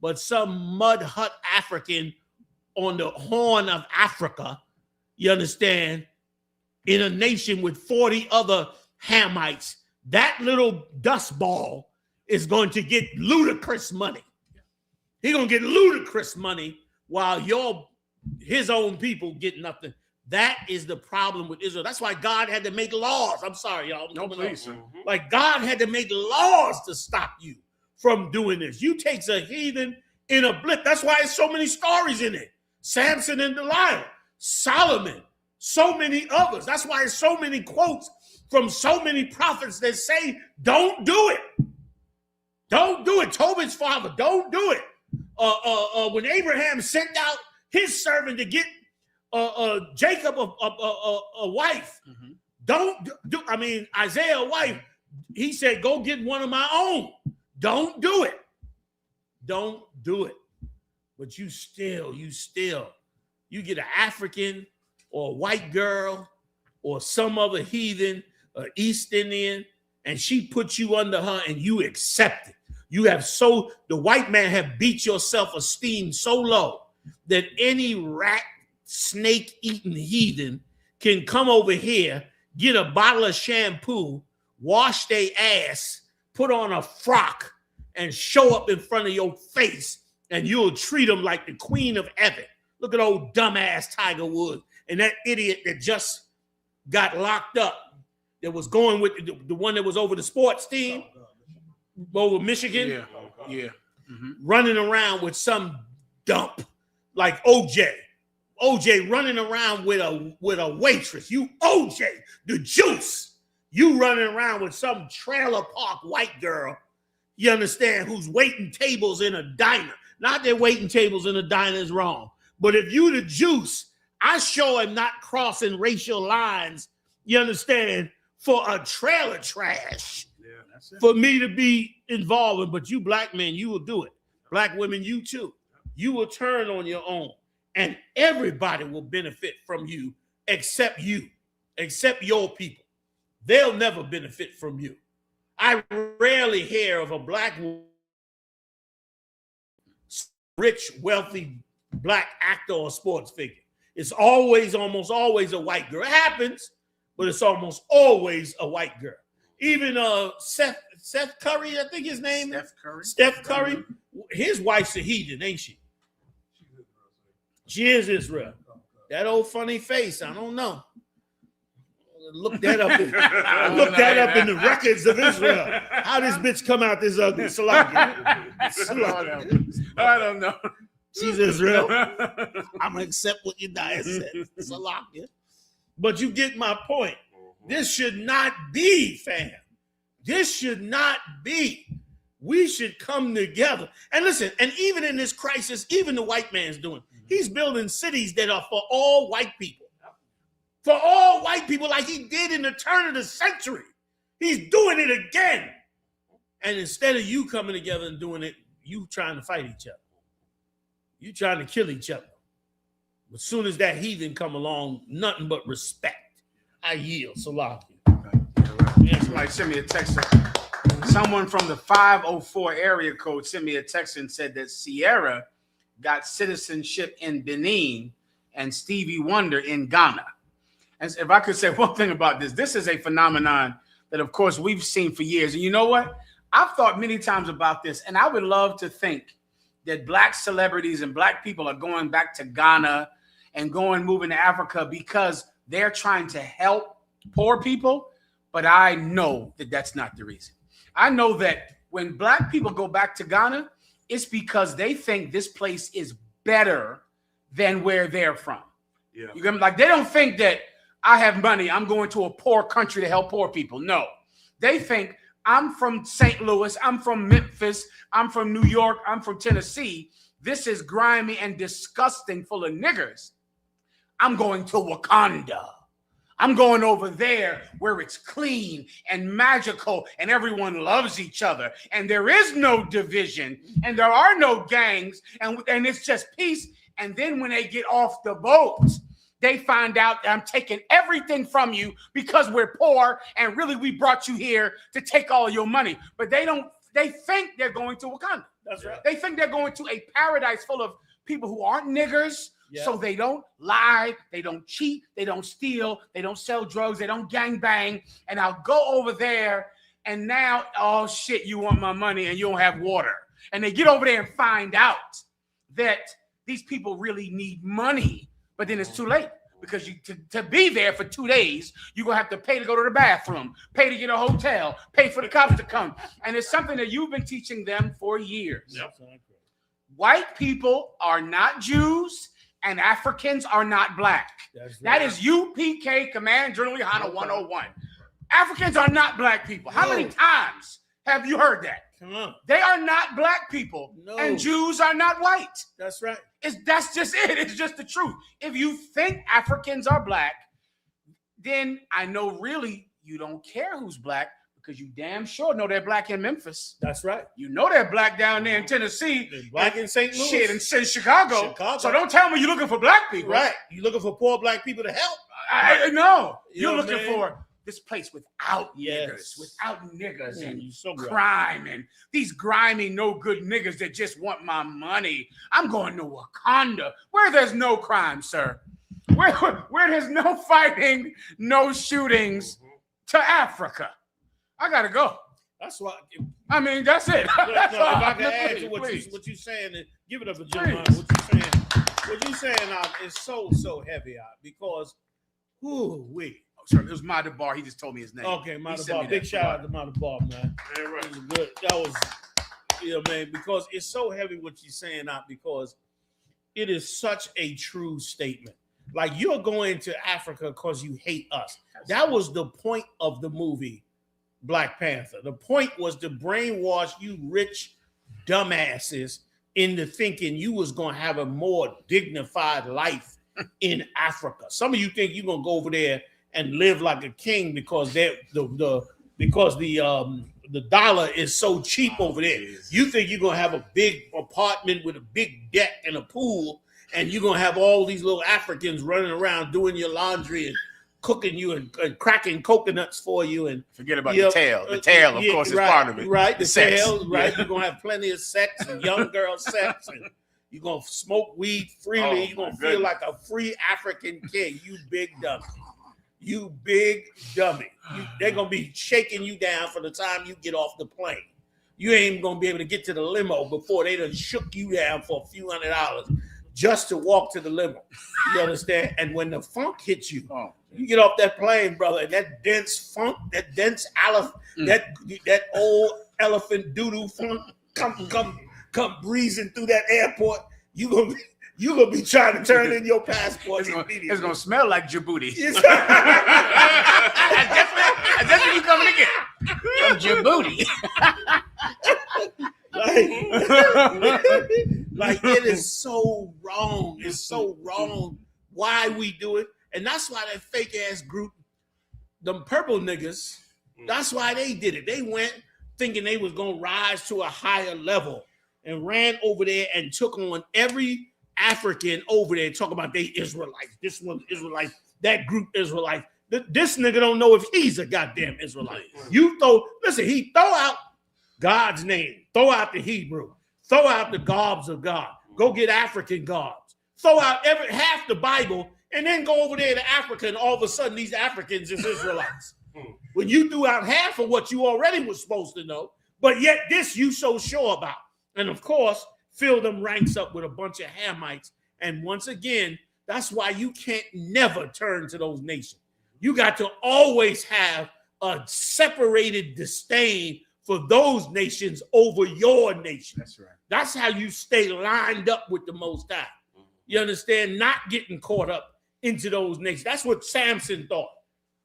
But some mud hut African on the Horn of Africa, you understand, in a nation with 40 other Hamites, that little dust ball is going to get ludicrous money. He's going to get ludicrous money while his own people get nothing. That is the problem with Israel. That's why God had to make laws. I'm sorry, y'all. No, please. Like God had to make laws to stop you from doing this. You takes a heathen in a blip. That's why there's so many stories in it. Samson and Delilah, Solomon, so many others. That's why there's so many quotes from so many prophets that say, don't do it. Don't do it. Tobit's father, don't do it. When Abraham sent out his servant to get Jacob a wife, don't do. I mean, Isaiah a wife. He said, "Go get one of my own." Don't do it. Don't do it. But you get an African or a white girl or some other heathen, East Indian, and she puts you under her, and you accept it. The white man have beat your self-esteem so low that any rat, snake-eating heathen can come over here, get a bottle of shampoo, wash their ass, put on a frock, and show up in front of your face, and you'll treat them like the queen of heaven. Look at old dumbass Tiger Woods and that idiot that just got locked up, that was going with the one that was over the sports team, over Michigan. Yeah. Running around with some dump like OJ. OJ running around with a waitress. You OJ, the juice. You running around with some trailer park white girl, you understand, who's waiting tables in a diner. Not that waiting tables in a diner is wrong, but if you the juice, I sure am not crossing racial lines, you understand, for a trailer trash. Yeah, that's it. For me to be involved in, but you black men, you will do it. Black women, you too. You will turn on your own. And everybody will benefit from you except your people. They'll never benefit from you. I rarely hear of a black, rich, wealthy black actor or sports figure. It's almost always a white girl. It happens, but it's almost always a white girl. Even Seth Curry, I think his name is. Steph Curry. His wife's a heathen, ain't she? She is Israel. That old funny face, I don't know. Look that up. Look that up in the records of Israel. How this bitch come out this ugly? Salaki. I don't know. She's Israel. I'm gonna accept what your diet said. Salaki. But you get my point. This should not be, fam. This should not be. We should come together. And listen, and even in this crisis, even the white man's doing. He's building cities that are for all white people. For all white people, like he did in the turn of the century. He's doing it again. And instead of you coming together and doing it, you trying to fight each other. You trying to kill each other. But as soon as that heathen come along, nothing but respect. I yield. Salaki. Somebody sent me a text. Someone from the 504 area code sent me a text and said that Sierra got citizenship in Benin and Stevie Wonder in Ghana. And if I could say one thing about this is a phenomenon that, of course, we've seen for years. And you know what? I've thought many times about this, and I would love to think that black celebrities and black people are going back to Ghana and moving to Africa because they're trying to help poor people. But I know that that's not the reason. I know that when black people go back to Ghana, it's because they think this place is better than where they're from. Yeah. You get me? Like, they don't think that I have money, I'm going to a poor country to help poor people. No, they think I'm from St. Louis, I'm from Memphis, I'm from New York, I'm from Tennessee. This is grimy and disgusting, full of niggers. I'm going to Wakanda. I'm going over there where it's clean and magical and everyone loves each other and there is no division and there are no gangs and it's just peace. And then when they get off the boat, they find out that I'm taking everything from you because we're poor and really we brought you here to take all your money. But they think they're going to Wakanda. That's right. They think they're going to a paradise full of people who aren't niggers. Yeah. So they don't lie, they don't cheat, they don't steal, they don't sell drugs, they don't gang bang. And I'll go over there and now, oh shit, you want my money and you don't have water. And they get over there and find out that these people really need money, but then it's too late because to be there for 2 days, you're gonna have to pay to go to the bathroom, pay to get a hotel, pay for the cops to come. And it's something that you've been teaching them for years. Yep. White people are not Jews. And Africans are not black. Right. That is U.P.K. Command Journal YAHANNA 101. Africans are not black people. How many times have you heard that? Come on. They are not black people. No. And Jews are not white. That's right. That's just it. It's just the truth. If you think Africans are black, then I know really you don't care who's black. Because you damn sure know they're black in Memphis. That's right. You know they're black down there in Tennessee. They're black in St. Louis. Shit, in Chicago. So don't tell me you're looking for black people. Right. You're looking for poor black people to help. No. You're looking for this place without niggers. Without niggers and crime and these grimy, no good niggers that just want my money. I'm going to Wakanda where there's no crime, sir. Where there's no fighting, no shootings to Africa. I gotta go. That's why. I mean, that's it. That's if I can add to what you're saying, and give it up for John. What you're saying is so heavy out because, wait. Oh, sorry, it was Madabar. He just told me his name. Okay, Madabar. Big shout out to Madabar, man. Yeah, right. That was good. That was, man, because it's so heavy what you're saying out because it is such a true statement. Like you're going to Africa because you hate us. That was the point of the movie. Black Panther. The point was to brainwash you rich dumbasses into thinking you was going to have a more dignified life in Africa. Some of you think you're going to go over there and live like a king because the dollar is so cheap over there. You think you're going to have a big apartment with a big deck and a pool and you're going to have all these little Africans running around doing your laundry and cooking you and cracking coconuts for you and forget about the tail. The tail, of course, is part of it. Right, the tail, right. You're gonna have plenty of sex and young girl sex, and you're gonna smoke weed freely. You're gonna feel like a free African king. You big dummy. You big dummy. They're gonna be shaking you down from the time you get off the plane. You ain't even gonna be able to get to the limo before they done shook you down for a few $100s just to walk to the limo. You understand? And when the funk hits you. You get off that plane, brother, and that dense funk, that dense that old elephant doo-doo funk come breezing through that airport. You gonna be trying to turn in your passport. It's gonna smell like Djibouti. That's what you coming to get from Djibouti. like it is so wrong. It's so wrong. Why we do it. And that's why that fake ass group, them purple niggas, that's why they did it. They went thinking they was gonna rise to a higher level and ran over there and took on every African over there talking about they Israelites. This one Israelite, that group Israelite. This nigga don't know if he's a goddamn Israelite. He throw out God's name, throw out the Hebrew, throw out the garbs of God, go get African garbs, throw out half the Bible. And then go over there to Africa, and all of a sudden these Africans is Israelites. When you threw out half of what you already was supposed to know, but yet this you so sure about. And of course, fill them ranks up with a bunch of Hamites. And once again, that's why you can't never turn to those nations. You got to always have a separated disdain for those nations over your nation. That's right. That's how you stay lined up with the Most High. You understand? Not getting caught up into those nations. That's what Samson thought.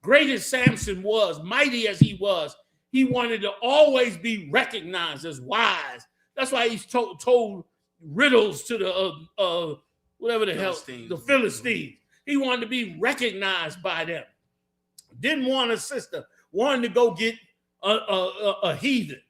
Great as Samson was, mighty as he was, he wanted to always be recognized as wise. That's why he told riddles to the whatever the Philistines. Hell, the Philistines. He wanted to be recognized by them. Didn't want a sister. Wanted to go get a heathen.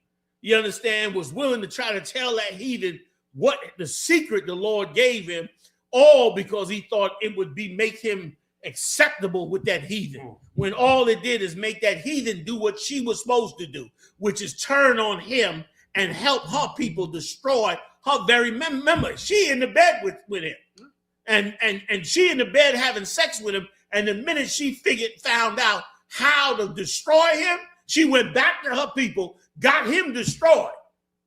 You understand? Was willing to try to tell that heathen what the secret the Lord gave him, all because he thought it would make him acceptable with that heathen, when all it did is make that heathen do what she was supposed to do, which is turn on him and help her people destroy her very member. She in the bed with him, and she in the bed having sex with him. And the minute she found out how to destroy him, she went back to her people, got him destroyed,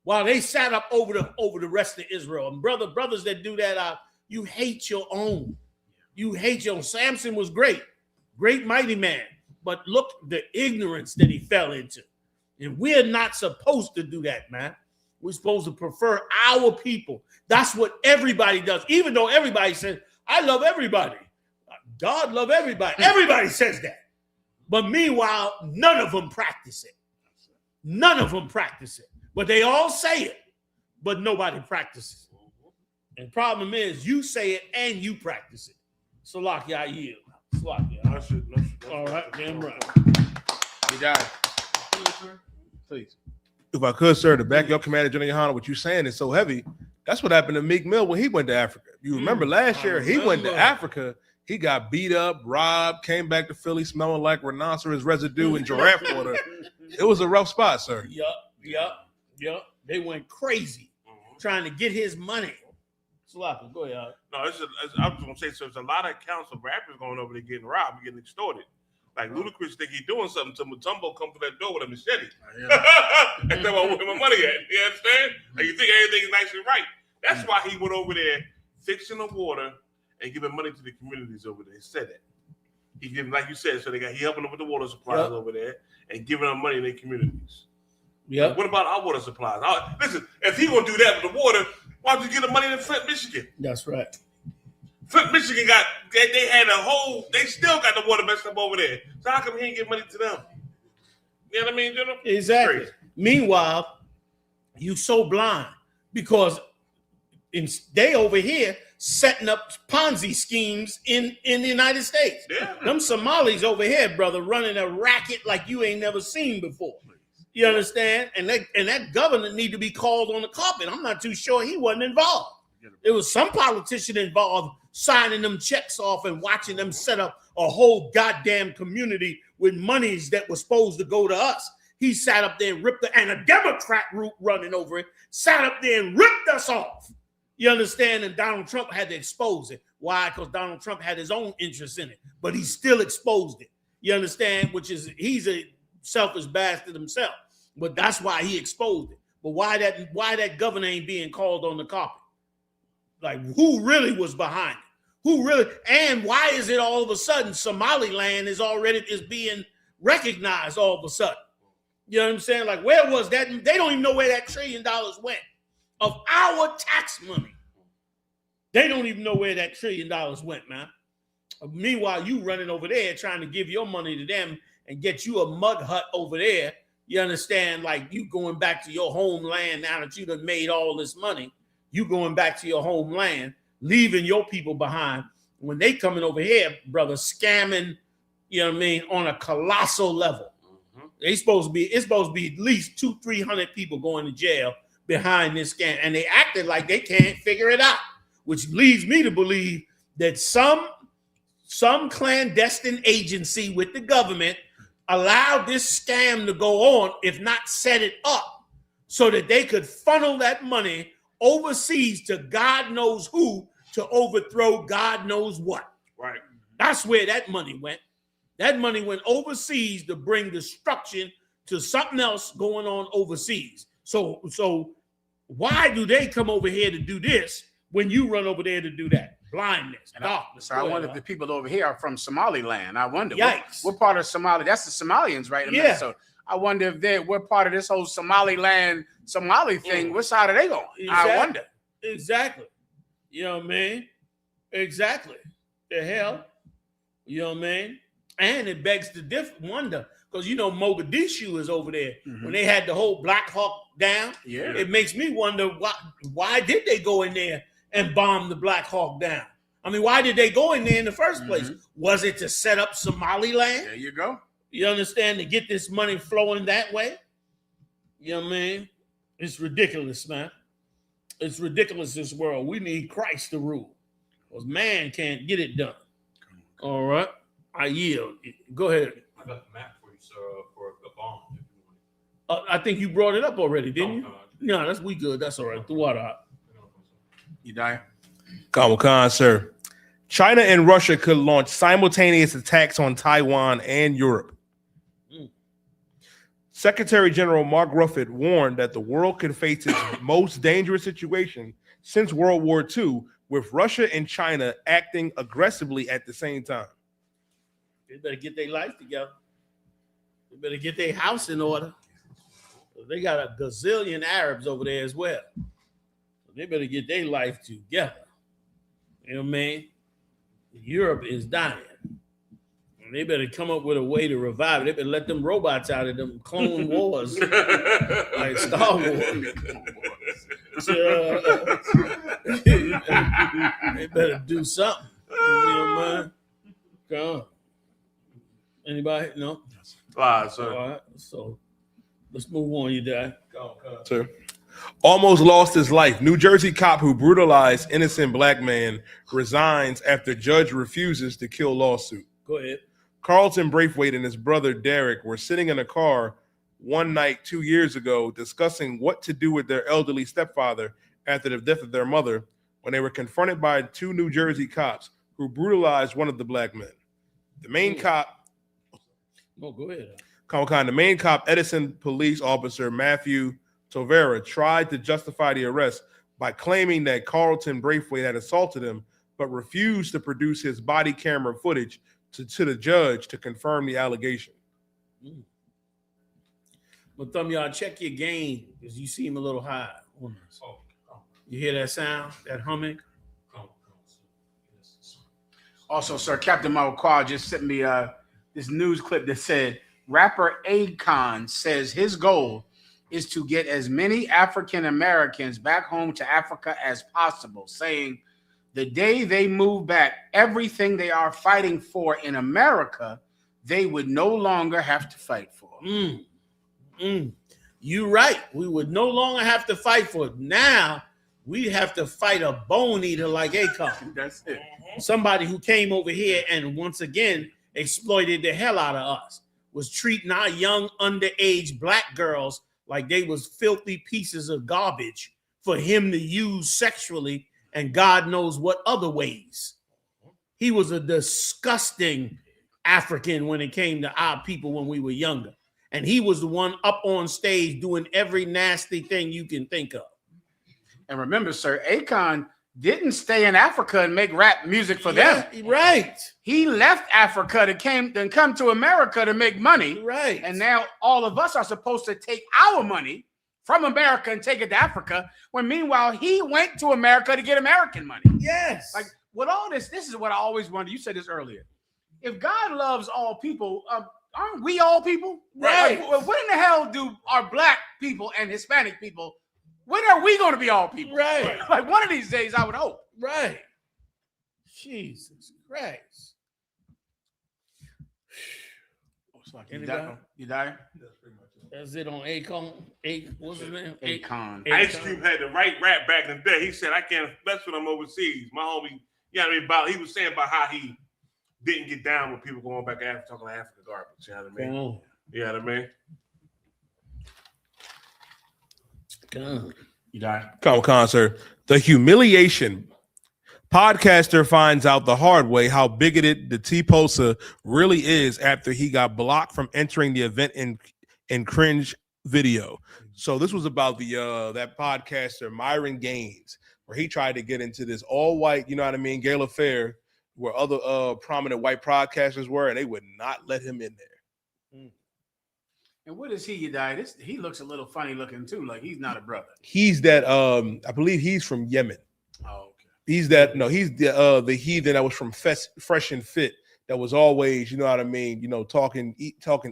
while they sat up over the rest of Israel. And brothers that do that, you hate your own. You hate your own. Samson was great mighty man, but look the ignorance that he fell into. And we're not supposed to do that, man. We're supposed to prefer our people. That's what everybody does, even though everybody says, I love everybody. God love everybody. Everybody says that. But meanwhile, none of them practice it. None of them practice it. But they all say it, but nobody practices it. And the problem is you say it and you practice it. Salakia, I yield. Salakia. All right, damn right. You got it. Please. If I could, sir, to back up Commander General YAHANNA, what you're saying is so heavy. That's what happened to Meek Mill when he went to Africa. You remember last year, he went to Africa. He got beat up, robbed, came back to Philly smelling like rhinoceros residue and giraffe water. It was a rough spot, sir. Yup. They went crazy trying to get his money. Salakia, go ahead. No, I was going to say, so there's a lot of accounts of rappers going over there getting robbed and getting extorted. Like Ludacris think he's doing something to Mutombo come to that door with a machete. And tell me where my money at. You understand? Like you think everything's nice and right. That's why he went over there fixing the water and giving money to the communities over there. He said that. He giving, like you said, so he helping them with the water supplies over there and giving them money in their communities. Yeah. Like, what about our water supplies? Listen, if he gonna do that with the water, why don't you get the money in Flint, Michigan? That's right. Flint, Michigan they still got the water messed up over there. So how come he ain't get money to them? You know what I mean, General? Exactly. Meanwhile, you so blind because they over here setting up Ponzi schemes in the United States. Yeah. Them Somalis over here, brother, running a racket like you ain't never seen before. You understand? And that governor need to be called on the carpet. I'm not too sure he wasn't involved. There was some politician involved signing them checks off and watching them set up a whole goddamn community with monies that was supposed to go to us. He sat up there and and a Democrat group running over it, sat up there and ripped us off. You understand? And Donald Trump had to expose it. Why? Because Donald Trump had his own interest in it, but he still exposed it. You understand? He's a selfish bastard himself, but that's why he exposed it. But why that governor ain't being called on the carpet? Like, who really was behind it? Who really? And why is it all of a sudden Somaliland is being recognized all of a sudden? You know what I'm saying? Like, where was that? They don't even know where that $1 trillion went of our tax money. They don't even know where that $1 trillion went, man. Meanwhile, you running over there trying to give your money to them and get you a mud hut over there. You understand? Like, you going back to your homeland now that you done made all this money. You going back to your homeland, leaving your people behind. When they coming over here, brother, scamming, you know what I mean, on a colossal level. It's supposed to be at least 200-300 people going to jail behind this scam. And they acted like they can't figure it out, which leads me to believe that some clandestine agency with the government allowed this scam to go on, if not set it up, so that they could funnel that money overseas to God knows who to overthrow God knows what. Right. That's where that money went. That money went overseas to bring destruction to something else going on overseas. So Why do they come over here to do this when you run over there to do that? Blindness, darkness. So I wonder if the people over here are from Somaliland. I wonder. Yikes. What part of Somali? That's the Somalians, right? Yeah. So I wonder if we're part of this whole Somaliland, Somali thing. What side are they going? Exactly. I wonder. Exactly. You know what I mean? Exactly. The hell. You know what I mean? And it begs to wonder, because you know Mogadishu is over there. When they had the whole Black Hawk down, it makes me wonder why did they go in there and bomb the Black Hawk down? I mean, why did they go in there in the first place? Was it to set up Somaliland? There you go. You understand? To get this money flowing that way? You know what I mean? It's ridiculous, man. It's ridiculous, this world. We need Christ to rule, because man can't get it done. All right. I yield. Go ahead. I got the map for you, sir, for the bomb. I think you brought it up already, didn't you? No, we good. That's all right. The water out. You die. Khan, sir. China and Russia could launch simultaneous attacks on Taiwan and Europe. Secretary General Mark Ruffett warned that the world could face its most dangerous situation since World War II, with Russia and China acting aggressively at the same time. They better get their life together. They better get their house in order. They got a gazillion Arabs over there as well. They better get their life together. You know what I mean? Europe is dying. And they better come up with a way to revive it. They better let them robots out of them clone wars. Like Star Wars. They better do something. You know what I mean? Come on. Anybody? No? Sir. All right. So let's move on, you die. Sir. Almost lost his life. New Jersey cop who brutalized innocent black man resigns after judge refuses to kill lawsuit. Go ahead. Carlton Braithwaite and his brother Derek were sitting in a car one night 2 years ago discussing what to do with their elderly stepfather after the death of their mother when they were confronted by two New Jersey cops who brutalized one of the black men. The main cop, go ahead. The main cop, Edison police officer Matthew Tovera, tried to justify the arrest by claiming that Carlton Braithwaite had assaulted him, but refused to produce his body camera footage to the judge to confirm the allegation. But Thumb, y'all check your gain, because you seem a little high. You hear that sound, that humming? Also, sir, Captain Mawquad just sent me this news clip that said rapper Akon says his goal is to get as many African Americans back home to Africa as possible, saying the day they move back, everything they are fighting for in America, they would no longer have to fight for. You're right. We would no longer have to fight for it. Now we have to fight a bone eater like Akon. That's it. Somebody who came over here and once again exploited the hell out of us, was treating our young underage black girls like they was filthy pieces of garbage for him to use sexually and God knows what other ways. He was a disgusting African when it came to our people when we were younger. And he was the one up on stage doing every nasty thing you can think of. And remember, sir, Akon didn't stay in Africa and make rap music for them. Right. He left Africa to come to America to make money. Right. And now all of us are supposed to take our money from America and take it to Africa, when meanwhile he went to America to get American money. Yes. Like with all this is what I always wonder. You said this earlier. If God loves all people, aren't we all people? Right. Like, when in the hell do our black people and Hispanic people, when are we going to be all people? Right. Like one of these days, I would hope. Right. Jesus Christ. Anybody? You die? That's it on Akon. What's his name? Akon. Ice Cube had the right rap back in the day. He said, I can't mess with him overseas. My homie, you know what I mean? He was saying about how he didn't get down with people going back to Africa, talking African garbage. You know what I mean? You know what I mean? You die. Concert. The humiliation. Podcaster finds out the hard way how bigoted the T-Posa really is after he got blocked from entering the event in cringe video. So this was about the that podcaster Myron Gaines, where he tried to get into this all-white, you know what I mean, gala affair, where other prominent white podcasters were, and they would not let him in there. And what is he, you die? He looks a little funny looking too, like he's not a brother. He's that I believe he's from Yemen. Oh, okay. He's the heathen that was from Fresh and Fit, that was always, you know what I mean, talking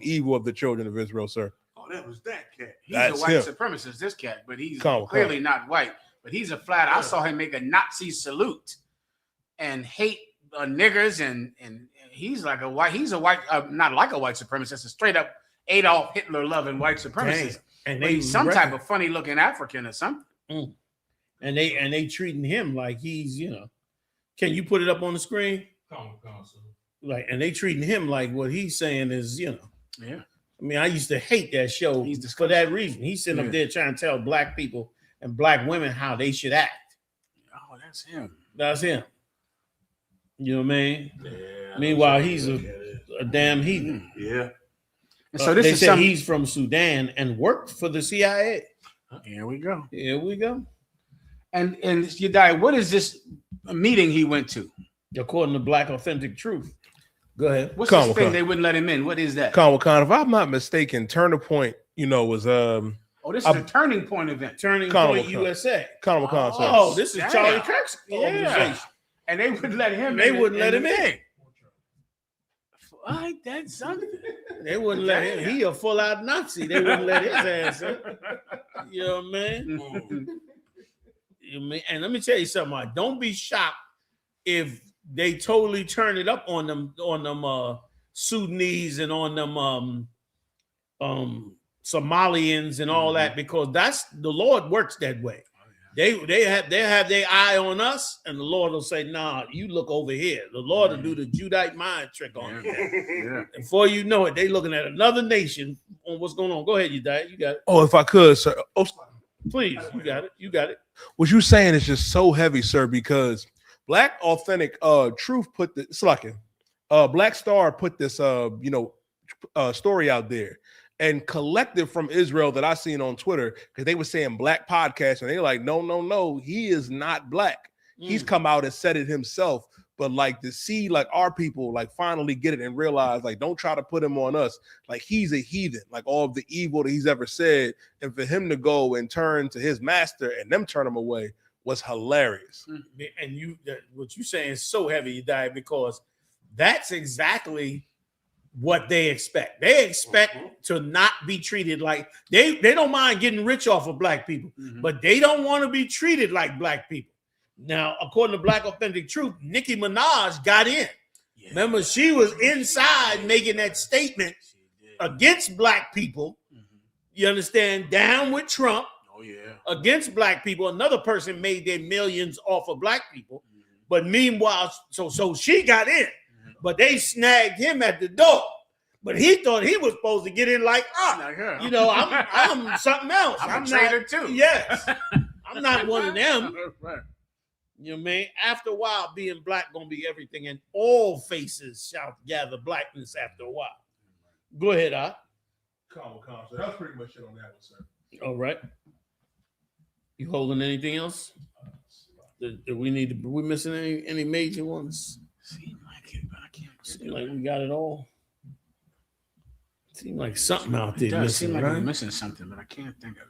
evil of the children of Israel, sir. Oh, that was that cat. He's a white supremacist, this cat, but he's clearly not white. But he's a flat. I saw him make a Nazi salute and hate niggers, and he's like a white. He's a white, not like a white supremacist, a straight up Adolf Hitler loving white supremacist. And he's some type of funny looking African or something. And they treating him like he's, Can you put it up on the screen? Like, and they treating him like what he's saying is, Yeah. I mean, I used to hate that show for that reason. He's sitting up there trying to tell black people and black women how they should act. Oh, that's him. That's him. You know what I mean? Yeah, Meanwhile, he's a damn heathen. Yeah. And so this they is said he's from Sudan and worked for the CIA. Here we go. Here we go. And you die. What is this meeting he went to? According to Black Authentic Truth. Go ahead. What's this thing they wouldn't let him in? What is that? Wakanda, if I'm not mistaken, Turning Point, was Oh, this is a Turning Point event. Turning Point USA. Oh, this is Charlie Kirk's organization. And they wouldn't let him in. They wouldn't let him in. What? That's something. They wouldn't let him. He a full out Nazi. They wouldn't let his ass in. You know what I mean? And let me tell you something. Don't be shocked if they totally turn it up on them Sudanese and on them Somalians and all that, because that's the Lord works that way. They have their eye on us, and the Lord will say, "Nah, you look over here." The Lord will do the Judite mind trick on you. And before you know it, they looking at another nation on what's going on. Go ahead, you got it. Oh, if I could, sir. Oh, please, you got it. What you're saying is just so heavy, sir, because Black Authentic Truth put this Black Star put this story out there, and Collective from Israel that I seen on Twitter, because they were saying black podcast, and they're like, no, he is not black. He's come out and said it himself. But like to see like our people like finally get it and realize, like, don't try to put him on us. Like, he's a heathen, like all of the evil that he's ever said, and for him to go and turn to his master and them turn him away was hilarious. And what you saying is so heavy, you die, because that's exactly what they expect. They expect to not be treated like they don't mind getting rich off of black people, but they don't want to be treated like black people. Now, according to Black Authentic Truth, Nicki Minaj got in. Yeah. Remember, she was inside making that statement against black people. You understand? Down with Trump. Oh, yeah. Against black people. Another person made their millions off of black people. But meanwhile, so she got in. But they snagged him at the door. But he thought he was supposed to get in like, I'm something else. I'm a traitor too. Yes. I'm not one of them. Right. You know what I mean? After a while, being black gonna be everything, and all faces shall gather blackness after a while. Go ahead, Calm. So that's pretty much it on that one, sir. All right. You holding anything else? Do we missing any major ones? Seems like it, but I can't. Seems like we got it all. Seems like something out there. It does seem like we're missing something, but I can't think of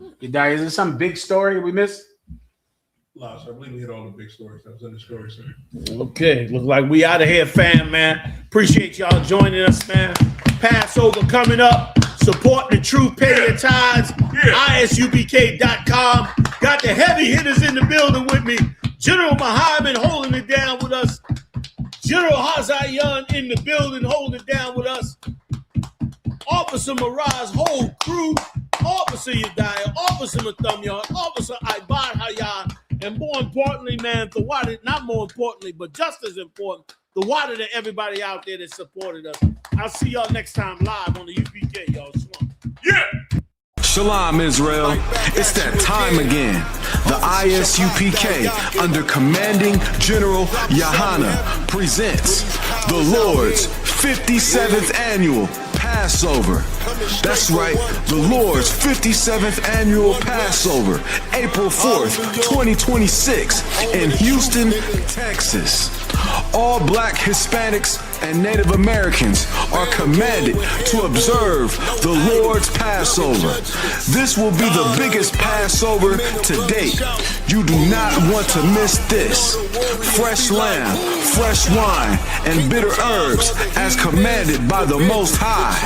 it. You die? Is there some big story we missed? I believe we hit all the big stories. That was in the story, sir. Okay, look like we out of here, fam, man. Appreciate y'all joining us, man. Passover coming up. Support the truth, pay your tithes. I.S.U.P.K.com. Got the heavy hitters in the building with me. General Muhammad holding it down with us. General Hazayan in the building holding it down with us. Officer Miraz, whole crew. Officer Yedaya, Officer Mathumyard, Officer Ibad Hayyan, and more importantly, man, not more importantly, but just as important, the water to everybody out there that supported us. I'll see y'all next time live on the UPK, y'all. Yeah. Shalom, Israel. It's that time again. The I.S.U.P.K. under Commanding General YAHANNA presents the Lord's 57th Annual Passover. That's right, the Lord's 57th annual Passover, April 4th, 2026, in Houston, Texas. All Black, Hispanics, and Native Americans are commanded to observe the Lord's Passover. This will be the biggest Passover to date. You do not want to miss this. Fresh lamb, fresh wine, and bitter herbs as commanded by the Most High.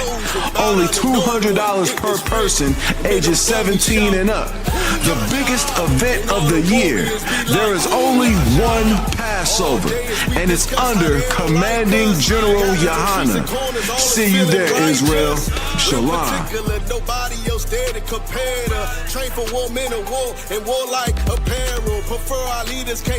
Only $200 per person ages 17 and up. The biggest event of the year. There is only one Passover, and it's under Commanding General YAHANNA. See you there, Israel. Shalom. Nobody else there to compare to. Train for war, men of war, and warlike apparel. Prefer our leaders can't